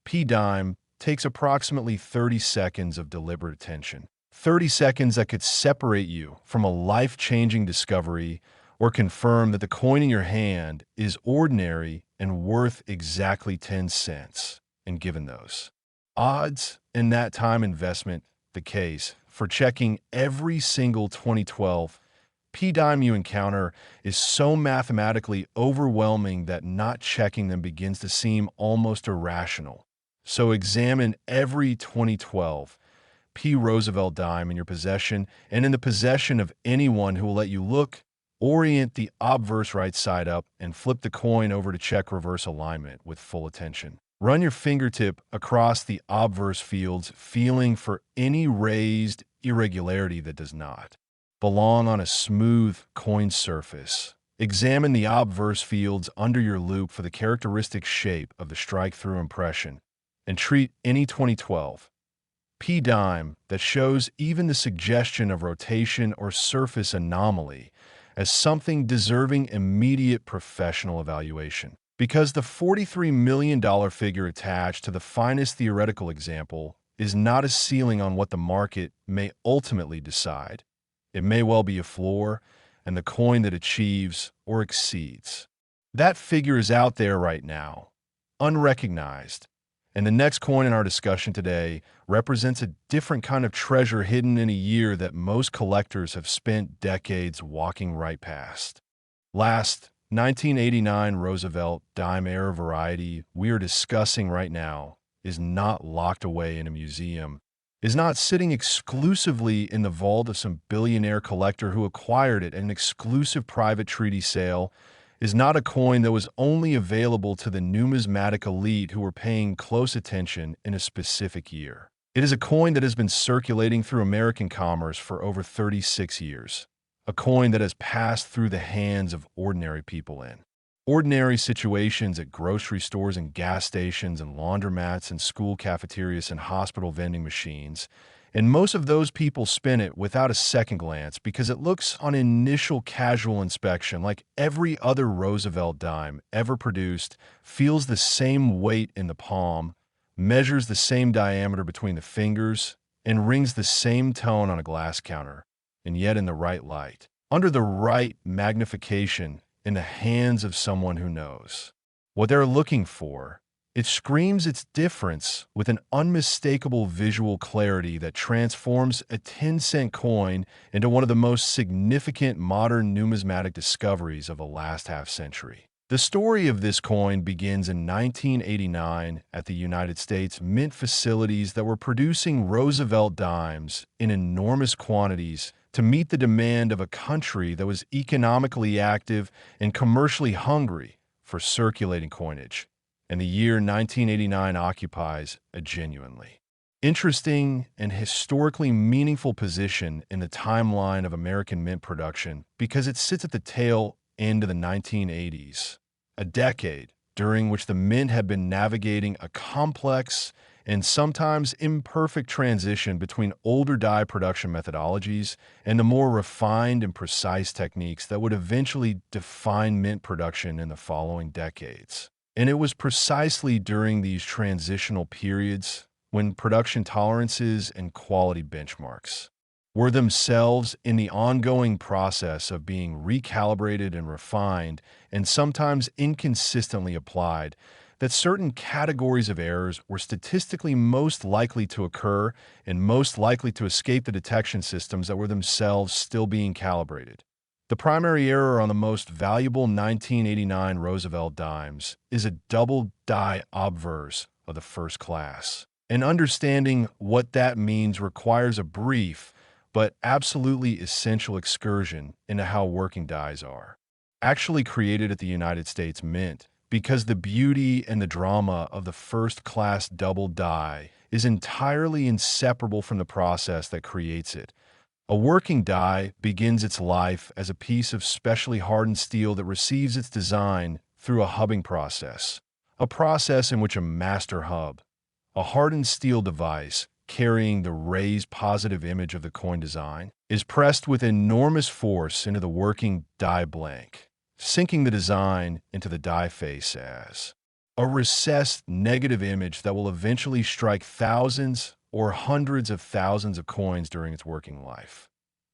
P-Dime takes approximately 30 seconds of deliberate attention. 30 seconds that could separate you from a life-changing discovery or confirm that the coin in your hand is ordinary and worth exactly 10 cents. And given those odds and that time investment, the case for checking every single 2012 P-Dime you encounter is so mathematically overwhelming that not checking them begins to seem almost irrational. So examine every 2012 P. Roosevelt Dime in your possession and in the possession of anyone who will let you look, orient the obverse right side up, and flip the coin over to check reverse alignment with full attention. Run your fingertip across the obverse fields, feeling for any raised irregularity that does not belong on a smooth coin surface. Examine the obverse fields under your loop for the characteristic shape of the strike-through impression, and treat any 2012 P-Dime that shows even the suggestion of rotation or surface anomaly as something deserving immediate professional evaluation. Because the $43 million figure attached to the finest theoretical example is not a ceiling on what the market may ultimately decide. It may well be a floor, and the coin that achieves or exceeds. That figure is out there right now, unrecognized. And the next coin in our discussion today represents a different kind of treasure hidden in a year that most collectors have spent decades walking right past. Last 1989 Roosevelt Dime era variety we are discussing right now is not locked away in a museum, is not sitting exclusively in the vault of some billionaire collector who acquired it at an exclusive private treaty sale, is not a coin that was only available to the numismatic elite who were paying close attention in a specific year. It is a coin that has been circulating through American commerce for over 36 years. A coin that has passed through the hands of ordinary people in ordinary situations at grocery stores and gas stations and laundromats and school cafeterias and hospital vending machines. And most of those people spin it without a second glance because it looks on initial casual inspection like every other Roosevelt dime ever produced, feels the same weight in the palm, measures the sime diameter between the fingers, and rings the same tone on a glass counter, and yet in the right light, under the right magnification, in the hands of someone who knows what they're looking for. It screams its difference with an unmistakable visual clarity that transforms a 10-cent coin into one of the most significant modern numismatic discoveries of the last half-century. The story of this coin begins in 1989 at the United States Mint facilities that were producing Roosevelt dimes in enormous quantities to meet the demand of a country that was economically active and commercially hungry for circulating coinage. And the year 1989 occupies a genuinely interesting and historically meaningful position in the timeline of American mint production because it sits at the tail end of the 1980s, a decade during which the mint had been navigating a complex and sometimes imperfect transition between older die production methodologies and the more refined and precise techniques that would eventually define mint production in the following decades. And it was precisely during these transitional periods when production tolerances and quality benchmarks were themselves in the ongoing process of being recalibrated and refined and sometimes inconsistently applied that certain categories of errors were statistically most likely to occur and most likely to escape the detection systems that were themselves still being calibrated. The primary error on the most valuable 1989 Roosevelt dimes is a double die obverse of the first class. And understanding what that means requires a brief but absolutely essential excursion into how working dies are actually created at the United States Mint, because the beauty and the drama of the first-class double die is entirely inseparable from the process that creates it, A working die begins its life as a piece of specially hardened steel that receives its design through a hubbing process, a process in which a master hub, a hardened steel device carrying the raised positive image of the coin design, is pressed with enormous force into the working die blank, sinking the design into the die face as a recessed negative image that will eventually strike thousands or hundreds of thousands of coins during its working life.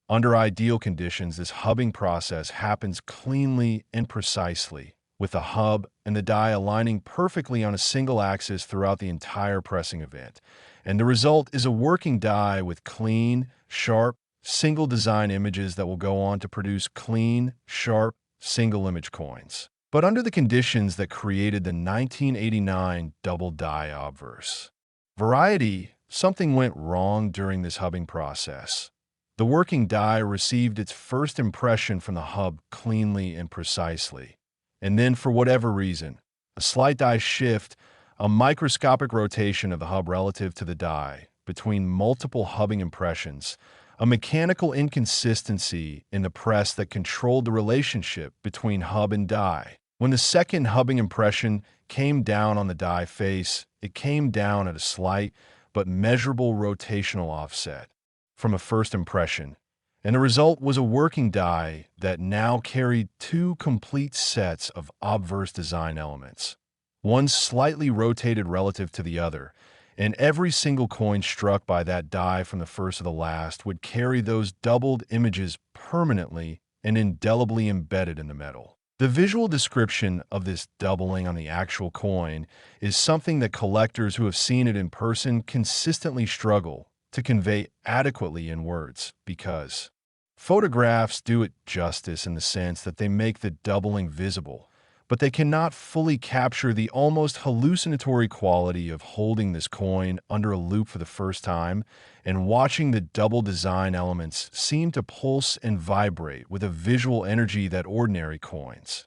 Under ideal conditions, this hubbing process happens cleanly and precisely, with the hub and the die aligning perfectly on a single axis throughout the entire pressing event. And the result is a working die with clean, sharp, single design images that will go on to produce clean, sharp, single image coins. But under the conditions that created the 1989 double die obverse variety, something went wrong during this hubbing process. The working die received its first impression from the hub cleanly and precisely. And then, for whatever reason, a slight die shift, a microscopic rotation of the hub relative to the die, between multiple hubbing impressions, a mechanical inconsistency in the press that controlled the relationship between hub and die. When the second hubbing impression came down on the die face, it came down at a slight but measurable rotational offset from a first impression, and the result was a working die that now carried two complete sets of obverse design elements, one slightly rotated relative to the other, and every single coin struck by that die from the first to the last would carry those doubled images permanently and indelibly embedded in the metal. The visual description of this doubling on the actual coin is something that collectors who have seen it in person consistently struggle to convey adequately in words, because photographs do it justice in the sense that they make the doubling visible, but they cannot fully capture the almost hallucinatory quality of holding this coin under a loupe for the first time and watching the double design elements seem to pulse and vibrate with a visual energy that ordinary coins,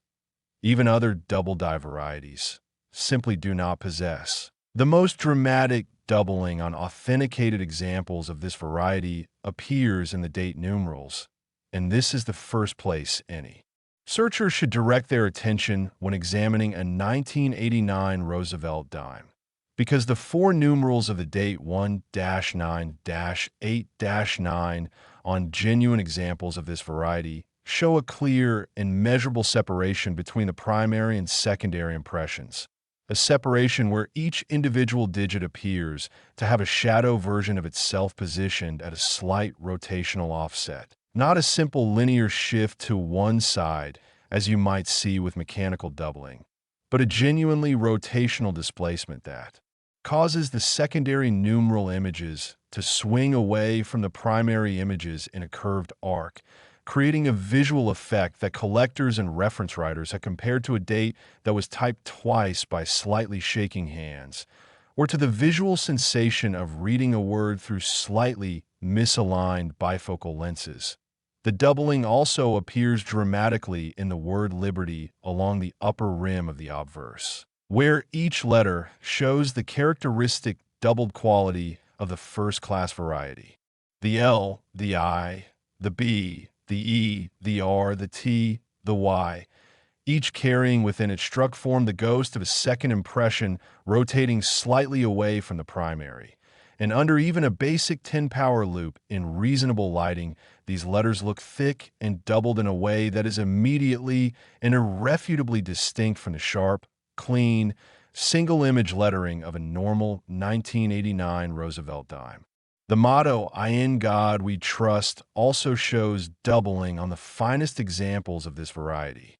even other double die varieties, simply do not possess. The most dramatic doubling on authenticated examples of this variety appears in the date numerals, and this is the first place any searchers should direct their attention when examining a 1989 Roosevelt Dime, because the four numerals of the date 1-9-8-9 on genuine examples of this variety show a clear and measurable separation between the primary and secondary impressions, a separation where each individual digit appears to have a shadow version of itself positioned at a slight rotational offset. Not a simple linear shift to one side, as you might see with mechanical doubling, but a genuinely rotational displacement that causes the secondary numeral images to swing away from the primary images in a curved arc, creating a visual effect that collectors and reference writers have compared to a date that was typed twice by slightly shaking hands, or to the visual sensation of reading a word through slightly misaligned bifocal lenses. The doubling also appears dramatically in the word liberty along the upper rim of the obverse, where each letter shows the characteristic doubled quality of the first-class variety. The L, the I, the B, the E, the R, the T, the Y, each carrying within its struck form the ghost of a second impression rotating slightly away from the primary. And under even a basic 10-power loupe in reasonable lighting, these letters look thick and doubled in a way that is immediately and irrefutably distinct from the sharp, clean, single-image lettering of a normal 1989 Roosevelt Dime. The motto, "In God We Trust," also shows doubling on the finest examples of this variety,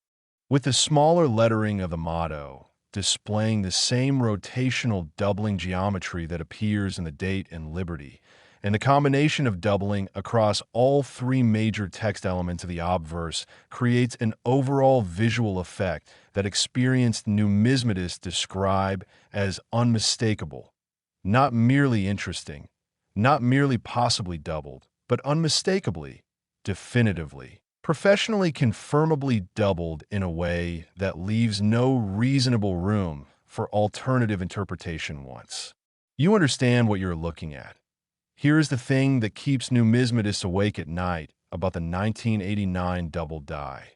with the smaller lettering of the motto displaying the same rotational doubling geometry that appears in the date and liberty, and the combination of doubling across all three major text elements of the obverse creates an overall visual effect that experienced numismatists describe as unmistakable, not merely interesting, not merely possibly doubled, but unmistakably, definitively, professionally confirmably doubled in a way that leaves no reasonable room for alternative interpretation once you understand what you're looking at. Here is the thing that keeps numismatists awake at night about the 1989 double die.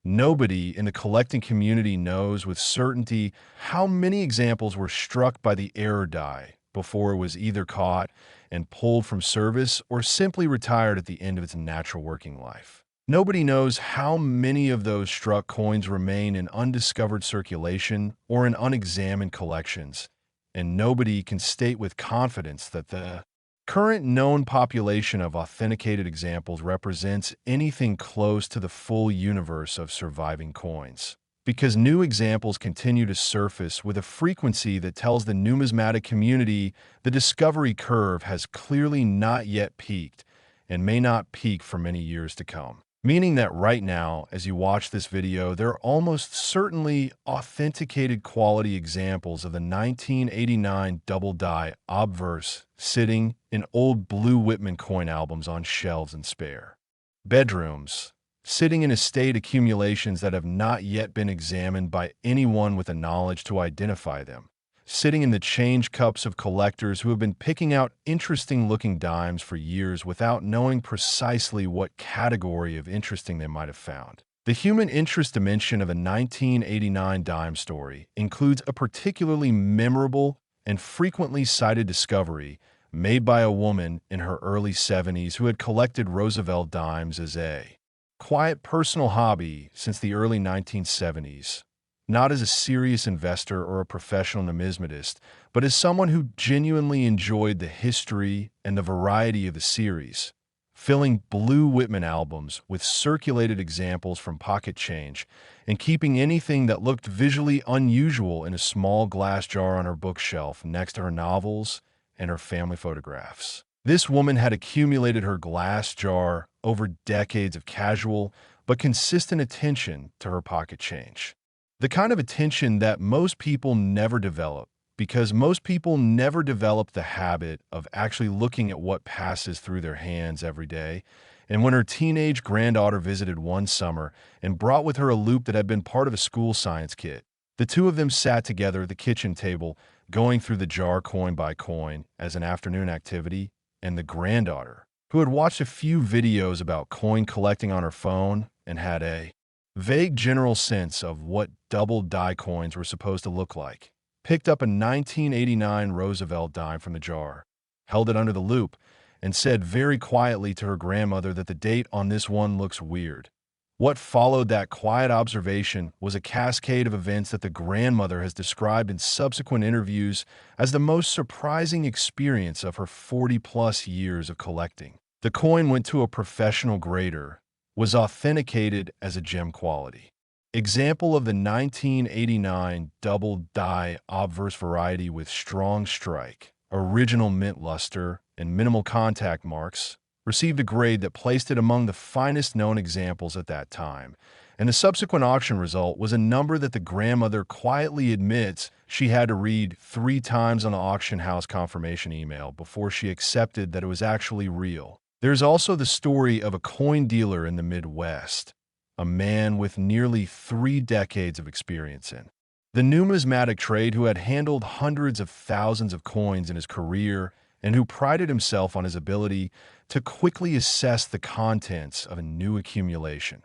Nobody in the collecting community knows with certainty how many examples were struck by the error die before it was either caught and pulled from service or simply retired at the end of its natural working life. Nobody knows how many of those struck coins remain in undiscovered circulation or in unexamined collections, and nobody can state with confidence that the current known population of authenticated examples represents anything close to the full universe of surviving coins. Because new examples continue to surface with a frequency that tells the numismatic community the discovery curve has clearly not yet peaked and may not peak for many years to come. Meaning that right now, as you watch this video, there are almost certainly authenticated quality examples of the 1989 double die obverse sitting in old Blue Whitman coin albums on shelves and spare bedrooms, sitting in estate accumulations that have not yet been examined by anyone with the knowledge to identify them, sitting in the change cups of collectors who have been picking out interesting-looking dimes for years without knowing precisely what category of interesting they might have found. The human interest dimension of a 1989 dime story includes a particularly memorable and frequently cited discovery made by a woman in her early 70s who had collected Roosevelt Dimes as a quiet personal hobby since the early 1970s. Not as a serious investor or a professional numismatist, but as someone who genuinely enjoyed the history and the variety of the series, filling Blue Whitman albums with circulated examples from pocket change and keeping anything that looked visually unusual in a small glass jar on her bookshelf next to her novels and her family photographs. This woman had accumulated her glass jar over decades of casual but consistent attention to her pocket change. The kind of attention that most people never develop, because most people never develop the habit of actually looking at what passes through their hands every day. And when her teenage granddaughter visited one summer and brought with her a loop that had been part of a school science kit, the two of them sat together at the kitchen table, going through the jar coin by coin as an afternoon activity, and the granddaughter, who had watched a few videos about coin collecting on her phone and had a vague general sense of what double die coins were supposed to look like, picked up a 1989 Roosevelt Dime from the jar, held it under the loop, and said very quietly to her grandmother that the date on this one looks weird. What followed that quiet observation was a cascade of events that the grandmother has described in subsequent interviews as the most surprising experience of her 40-plus years of collecting. The coin went to a professional grader, was authenticated as a gem quality. Example of the 1989 double die obverse variety with strong strike, original mint luster, and minimal contact marks, received a grade that placed it among the finest known examples at that time, and the subsequent auction result was a number that the grandmother quietly admits she had to read 3 times on the auction house confirmation email before she accepted that it was actually real. There's also the story of a coin dealer in the Midwest, a man with nearly 3 decades of experience in the numismatic trade who had handled hundreds of thousands of coins in his career and who prided himself on his ability to quickly assess the contents of a new accumulation,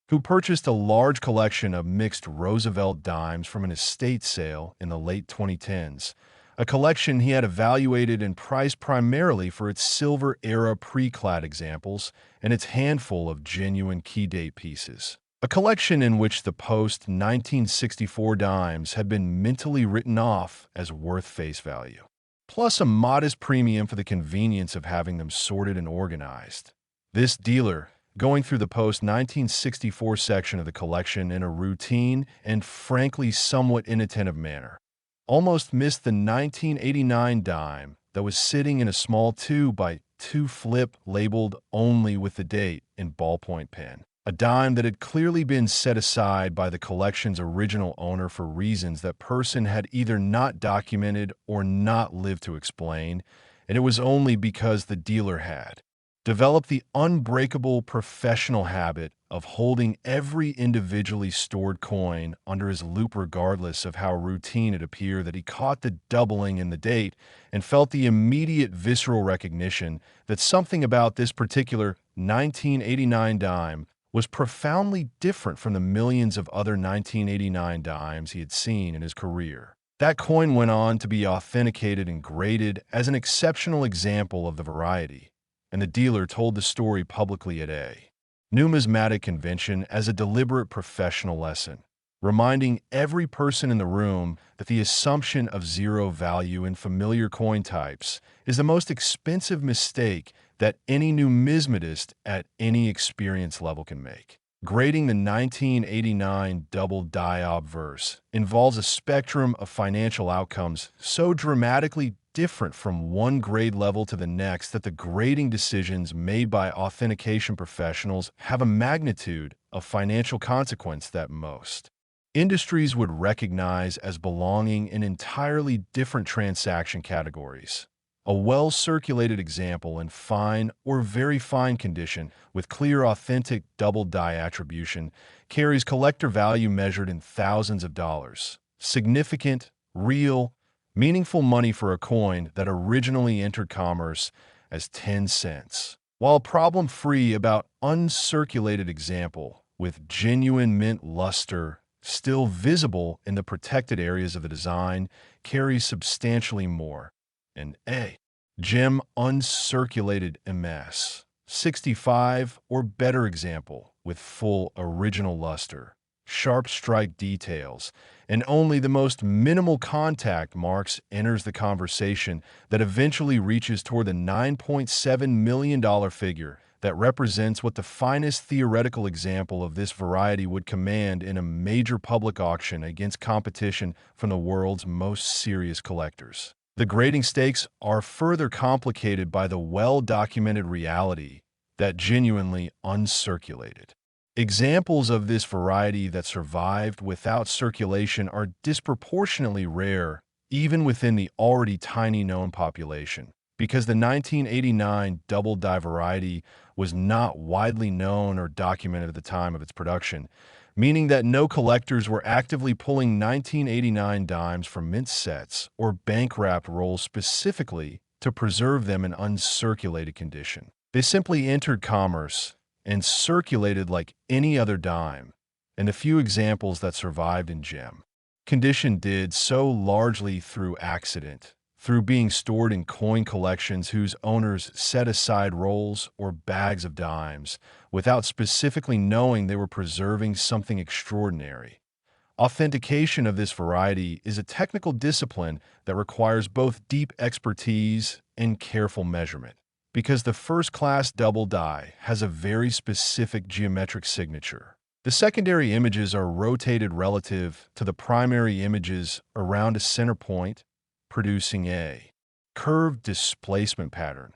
who purchased a large collection of mixed Roosevelt Dimes from an estate sale in the late 2010s, a collection he had evaluated and priced primarily for its silver-era pre-clad examples and its handful of genuine key date pieces. A collection in which the post-1964 dimes had been mentally written off as worth face value, plus a modest premium for the convenience of having them sorted and organized. This dealer, going through the post-1964 section of the collection in a routine and frankly somewhat inattentive manner, almost missed the 1989 dime that was sitting in a small 2x2 flip labeled only with the date in ballpoint pen. A dime that had clearly been set aside by the collection's original owner for reasons that person had either not documented or not lived to explain, and it was only because the dealer had developed the unbreakable professional habit of holding every individually stored coin under his loupe regardless of how routine it appeared that he caught the doubling in the date and felt the immediate visceral recognition that something about this particular 1989 dime was profoundly different from the millions of other 1989 dimes he had seen in his career. That coin went on to be authenticated and graded as an exceptional example of the variety, and the dealer told the story publicly at a numismatic convention as a deliberate professional lesson, reminding every person in the room that the assumption of zero value in familiar coin types is the most expensive mistake that any numismatist at any experience level can make. Grading the 1989 double die obverse involves a spectrum of financial outcomes so dramatically different from one grade level to the next that the grading decisions made by authentication professionals have a magnitude of financial consequence that most industries would recognize as belonging in entirely different transaction categories. A well-circulated example in fine or very fine condition with clear authentic double die attribution carries collector value measured in thousands of dollars. Significant, real, meaningful money for a coin that originally entered commerce as 10 cents. While problem-free about uncirculated example with genuine mint luster still visible in the protected areas of the design carries substantially more. And a gem uncirculated MS 65 or better example with full original luster, sharp strike details, and only the most minimal contact marks enters the conversation that eventually reaches toward the $9.7 million figure that represents what the finest theoretical example of this variety would command in a major public auction against competition from the world's most serious collectors. The grading stakes are further complicated by the well-documented reality that genuinely uncirculated examples of this variety that survived without circulation are disproportionately rare even within the already tiny known population, because the 1989 double die variety was not widely known or documented at the time of its production, meaning that no collectors were actively pulling 1989 dimes from mint sets or bank-wrapped rolls specifically to preserve them in uncirculated condition. They simply entered commerce and circulated like any other dime, and the few examples that survived in gem condition did so largely through accident, through being stored in coin collections whose owners set aside rolls or bags of dimes without specifically knowing they were preserving something extraordinary. Authentication of this variety is a technical discipline that requires both deep expertise and careful measurement, because the first-class double die has a very specific geometric signature. The secondary images are rotated relative to the primary images around a center point, producing a curved displacement pattern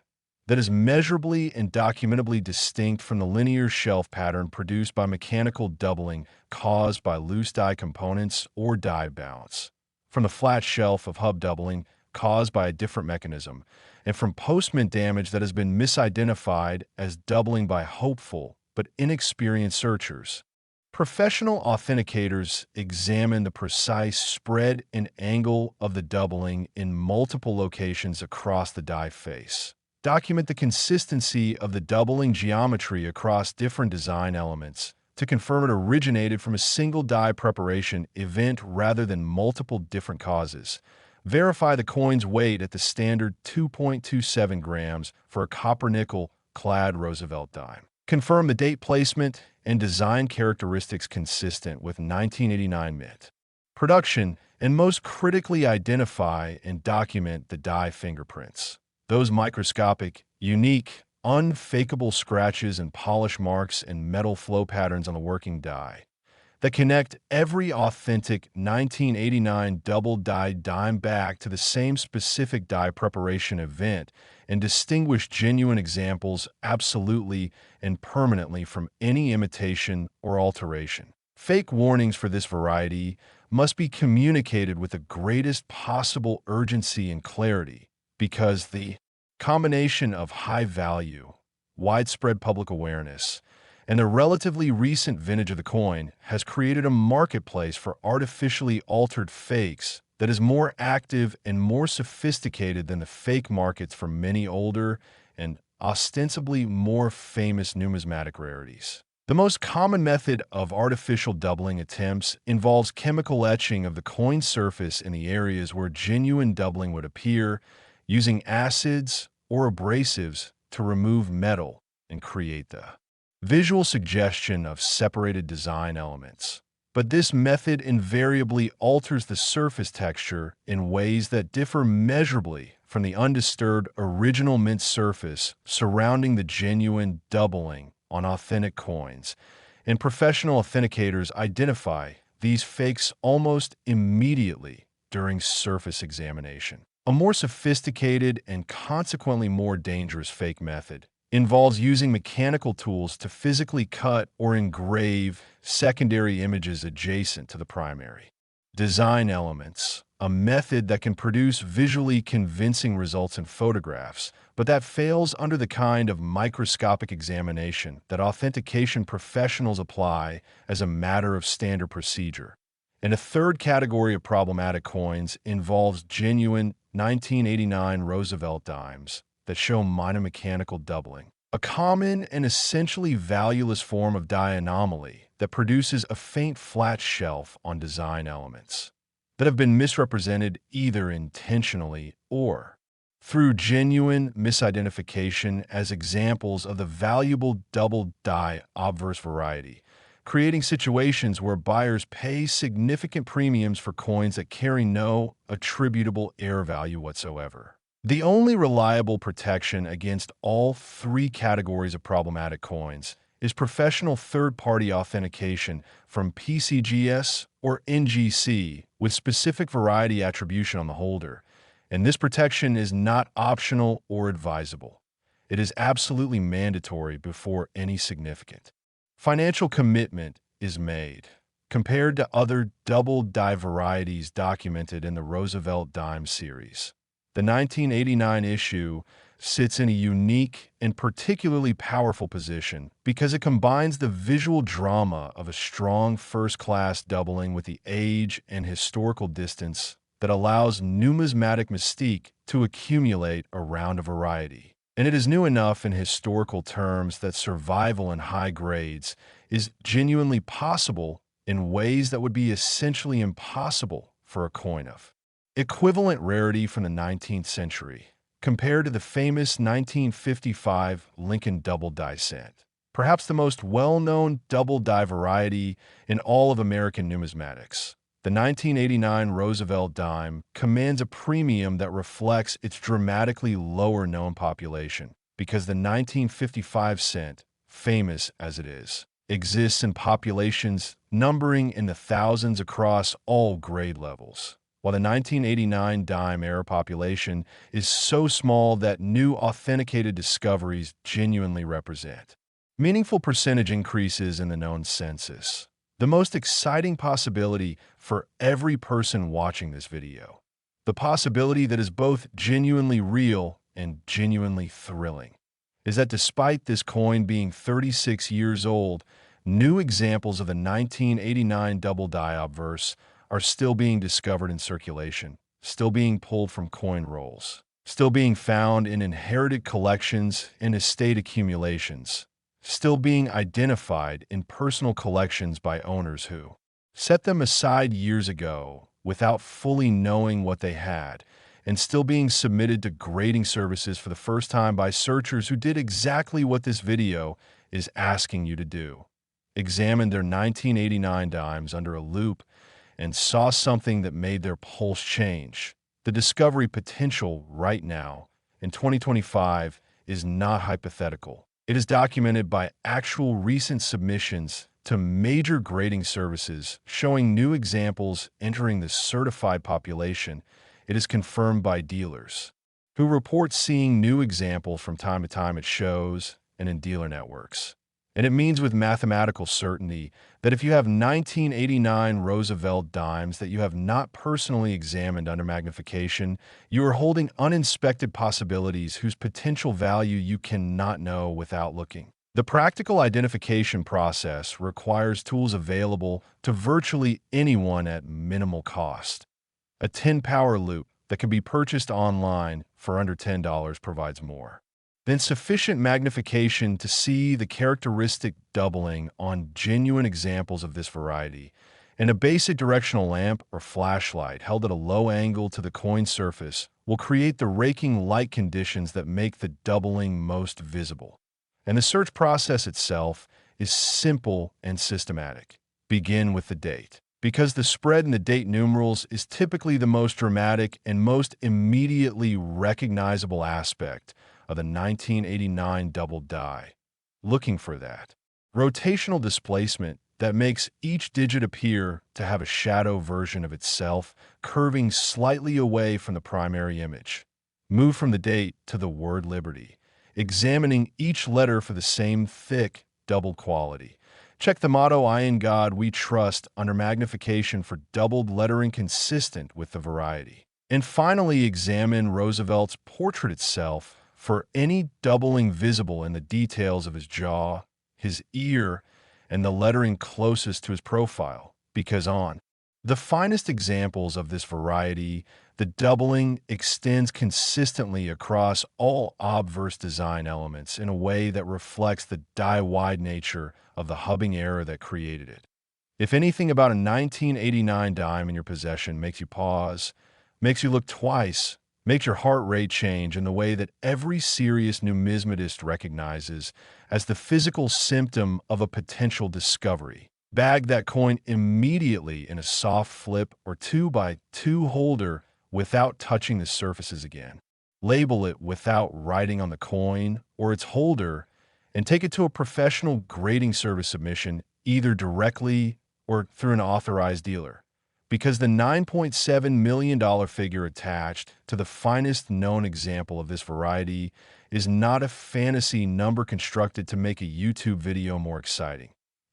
that is measurably and documentably distinct from the linear shelf pattern produced by mechanical doubling caused by loose die components or die bounce, from the flat shelf of hub doubling caused by a different mechanism, and from postment damage that has been misidentified as doubling by hopeful but inexperienced searchers. Professional authenticators examine the precise spread and angle of the doubling in multiple locations across the die face, document the consistency of the doubling geometry across different design elements to confirm it originated from a single die preparation event rather than multiple different causes, verify the coin's weight at the standard 2.27 grams for a copper-nickel clad Roosevelt Dime, confirm the date placement and design characteristics consistent with 1989 mint production, and most critically identify and document the die fingerprints, those microscopic, unique, unfakeable scratches and polish marks and metal flow patterns on the working die that connect every authentic 1989 double die dime back to the same specific die preparation event and distinguish genuine examples absolutely and permanently from any imitation or alteration. Fake warnings for this variety must be communicated with the greatest possible urgency and clarity, because the combination of high value, widespread public awareness, and the relatively recent vintage of the coin has created a marketplace for artificially altered fakes that is more active and more sophisticated than the fake markets for many older and ostensibly more famous numismatic rarities. The most common method of artificial doubling attempts involves chemical etching of the coin surface in the areas where genuine doubling would appear, using acids or abrasives to remove metal and create the visual suggestion of separated design elements. But this method invariably alters the surface texture in ways that differ measurably from the undisturbed original mint surface surrounding the genuine doubling on authentic coins, and professional authenticators identify these fakes almost immediately during surface examination. A more sophisticated and consequently more dangerous fake method involves using mechanical tools to physically cut or engrave secondary images adjacent to the primary design elements, a method that can produce visually convincing results in photographs, but that fails under the kind of microscopic examination that authentication professionals apply as a matter of standard procedure. And a third category of problematic coins involves genuine 1989 Roosevelt Dimes that show minor mechanical doubling, a common and essentially valueless form of die anomaly that produces a faint flat shelf on design elements that have been misrepresented either intentionally or through genuine misidentification as examples of the valuable double die obverse variety, creating situations where buyers pay significant premiums for coins that carry no attributable error value whatsoever. The only reliable protection against all three categories of problematic coins is professional third-party authentication from PCGS or NGC with specific variety attribution on the holder, and this protection is not optional or advisable. It is absolutely mandatory before any significant financial commitment is made. Compared to other double die varieties documented in the Roosevelt Dime series, the 1989 issue sits in a unique and particularly powerful position because it combines the visual drama of a strong first-class doubling with the age and historical distance that allows numismatic mystique to accumulate around a variety. And it is new enough in historical terms that survival in high grades is genuinely possible in ways that would be essentially impossible for a coin of equivalent rarity from the 19th century, compared to the famous 1955 Lincoln double die cent, perhaps the most well-known double die variety in all of American numismatics. The 1989 Roosevelt Dime commands a premium that reflects its dramatically lower known population because the 1955 cent, famous as it is, exists in populations numbering in the thousands across all grade levels, while the 1989 dime era population is so small that new authenticated discoveries genuinely represent meaningful percentage increases in the known census. The most exciting possibility for every person watching this video, the possibility that is both genuinely real and genuinely thrilling, is that despite this coin being 36 years old, new examples of the 1989 double die obverse are still being discovered in circulation, still being pulled from coin rolls, still being found in inherited collections and estate accumulations, still being identified in personal collections by owners who set them aside years ago without fully knowing what they had, and still being submitted to grading services for the first time by searchers who did exactly what this video is asking you to do. Examine their 1989 dimes under a loupe and saw something that made their pulse change. The discovery potential right now, in 2025, is not hypothetical. It is documented by actual recent submissions to major grading services showing new examples entering the certified population. It is confirmed by dealers who report seeing new examples from time to time at shows and in dealer networks. And it means with mathematical certainty that if you have 1989 Roosevelt Dimes that you have not personally examined under magnification, you are holding uninspected possibilities whose potential value you cannot know without looking. The practical identification process requires tools available to virtually anyone at minimal cost. A 10-power loop that can be purchased online for under $10 provides more. Then sufficient magnification to see the characteristic doubling on genuine examples of this variety, and a basic directional lamp or flashlight held at a low angle to the coin surface will create the raking light conditions that make the doubling most visible. And the search process itself is simple and systematic. Begin with the date, because the spread in the date numerals is typically the most dramatic and most immediately recognizable aspect of the 1989 double die. Looking for that rotational displacement that makes each digit appear to have a shadow version of itself, curving slightly away from the primary image. Move from the date to the word liberty, examining each letter for the same thick, double quality. Check the motto, "I in God we trust," under magnification for doubled lettering consistent with the variety. And finally, examine Roosevelt's portrait itself for any doubling visible in the details of his jaw, his ear, and the lettering closest to his profile, because on the finest examples of this variety, the doubling extends consistently across all obverse design elements in a way that reflects the die-wide nature of the hubbing error that created it. If anything about a 1989 dime in your possession makes you pause, makes you look twice, makes your heart rate change in the way that every serious numismatist recognizes as the physical symptom of a potential discovery, bag that coin immediately in a soft flip or 2x2 holder without touching the surfaces again. Label it without writing on the coin or its holder, and take it to a professional grading service submission either directly or through an authorized dealer. Because the $9.7 million figure attached to the finest known example of this variety is not a fantasy number constructed to make a YouTube video more exciting.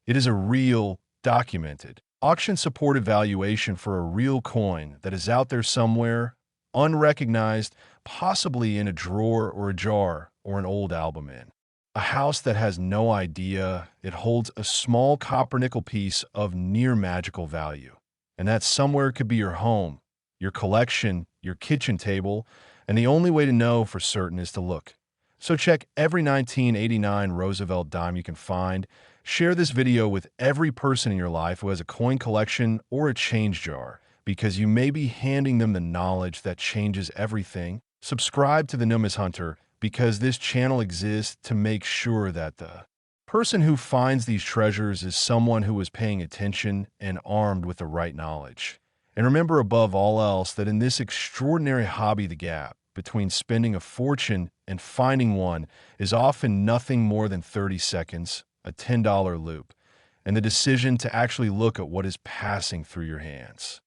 It is a real, documented, auction-supported valuation for a real coin that is out there somewhere, unrecognized, possibly in a drawer or a jar or an old album in. A house that has no idea it holds a small copper-nickel piece of near-magical value. And that somewhere could be your home, your collection, your kitchen table, and the only way to know for certain is to look. So check every 1989 Roosevelt dime you can find. Share this video with every person in your life who has a coin collection or a change jar, because you may be handing them the knowledge that changes everything. Subscribe to the NUMIS Hunter, because this channel exists to make sure that the person who finds these treasures is someone who is paying attention and armed with the right knowledge. And remember above all else that in this extraordinary hobby, the gap between spending a fortune and finding one is often nothing more than 30 seconds, a $10 loop, and the decision to actually look at what is passing through your hands.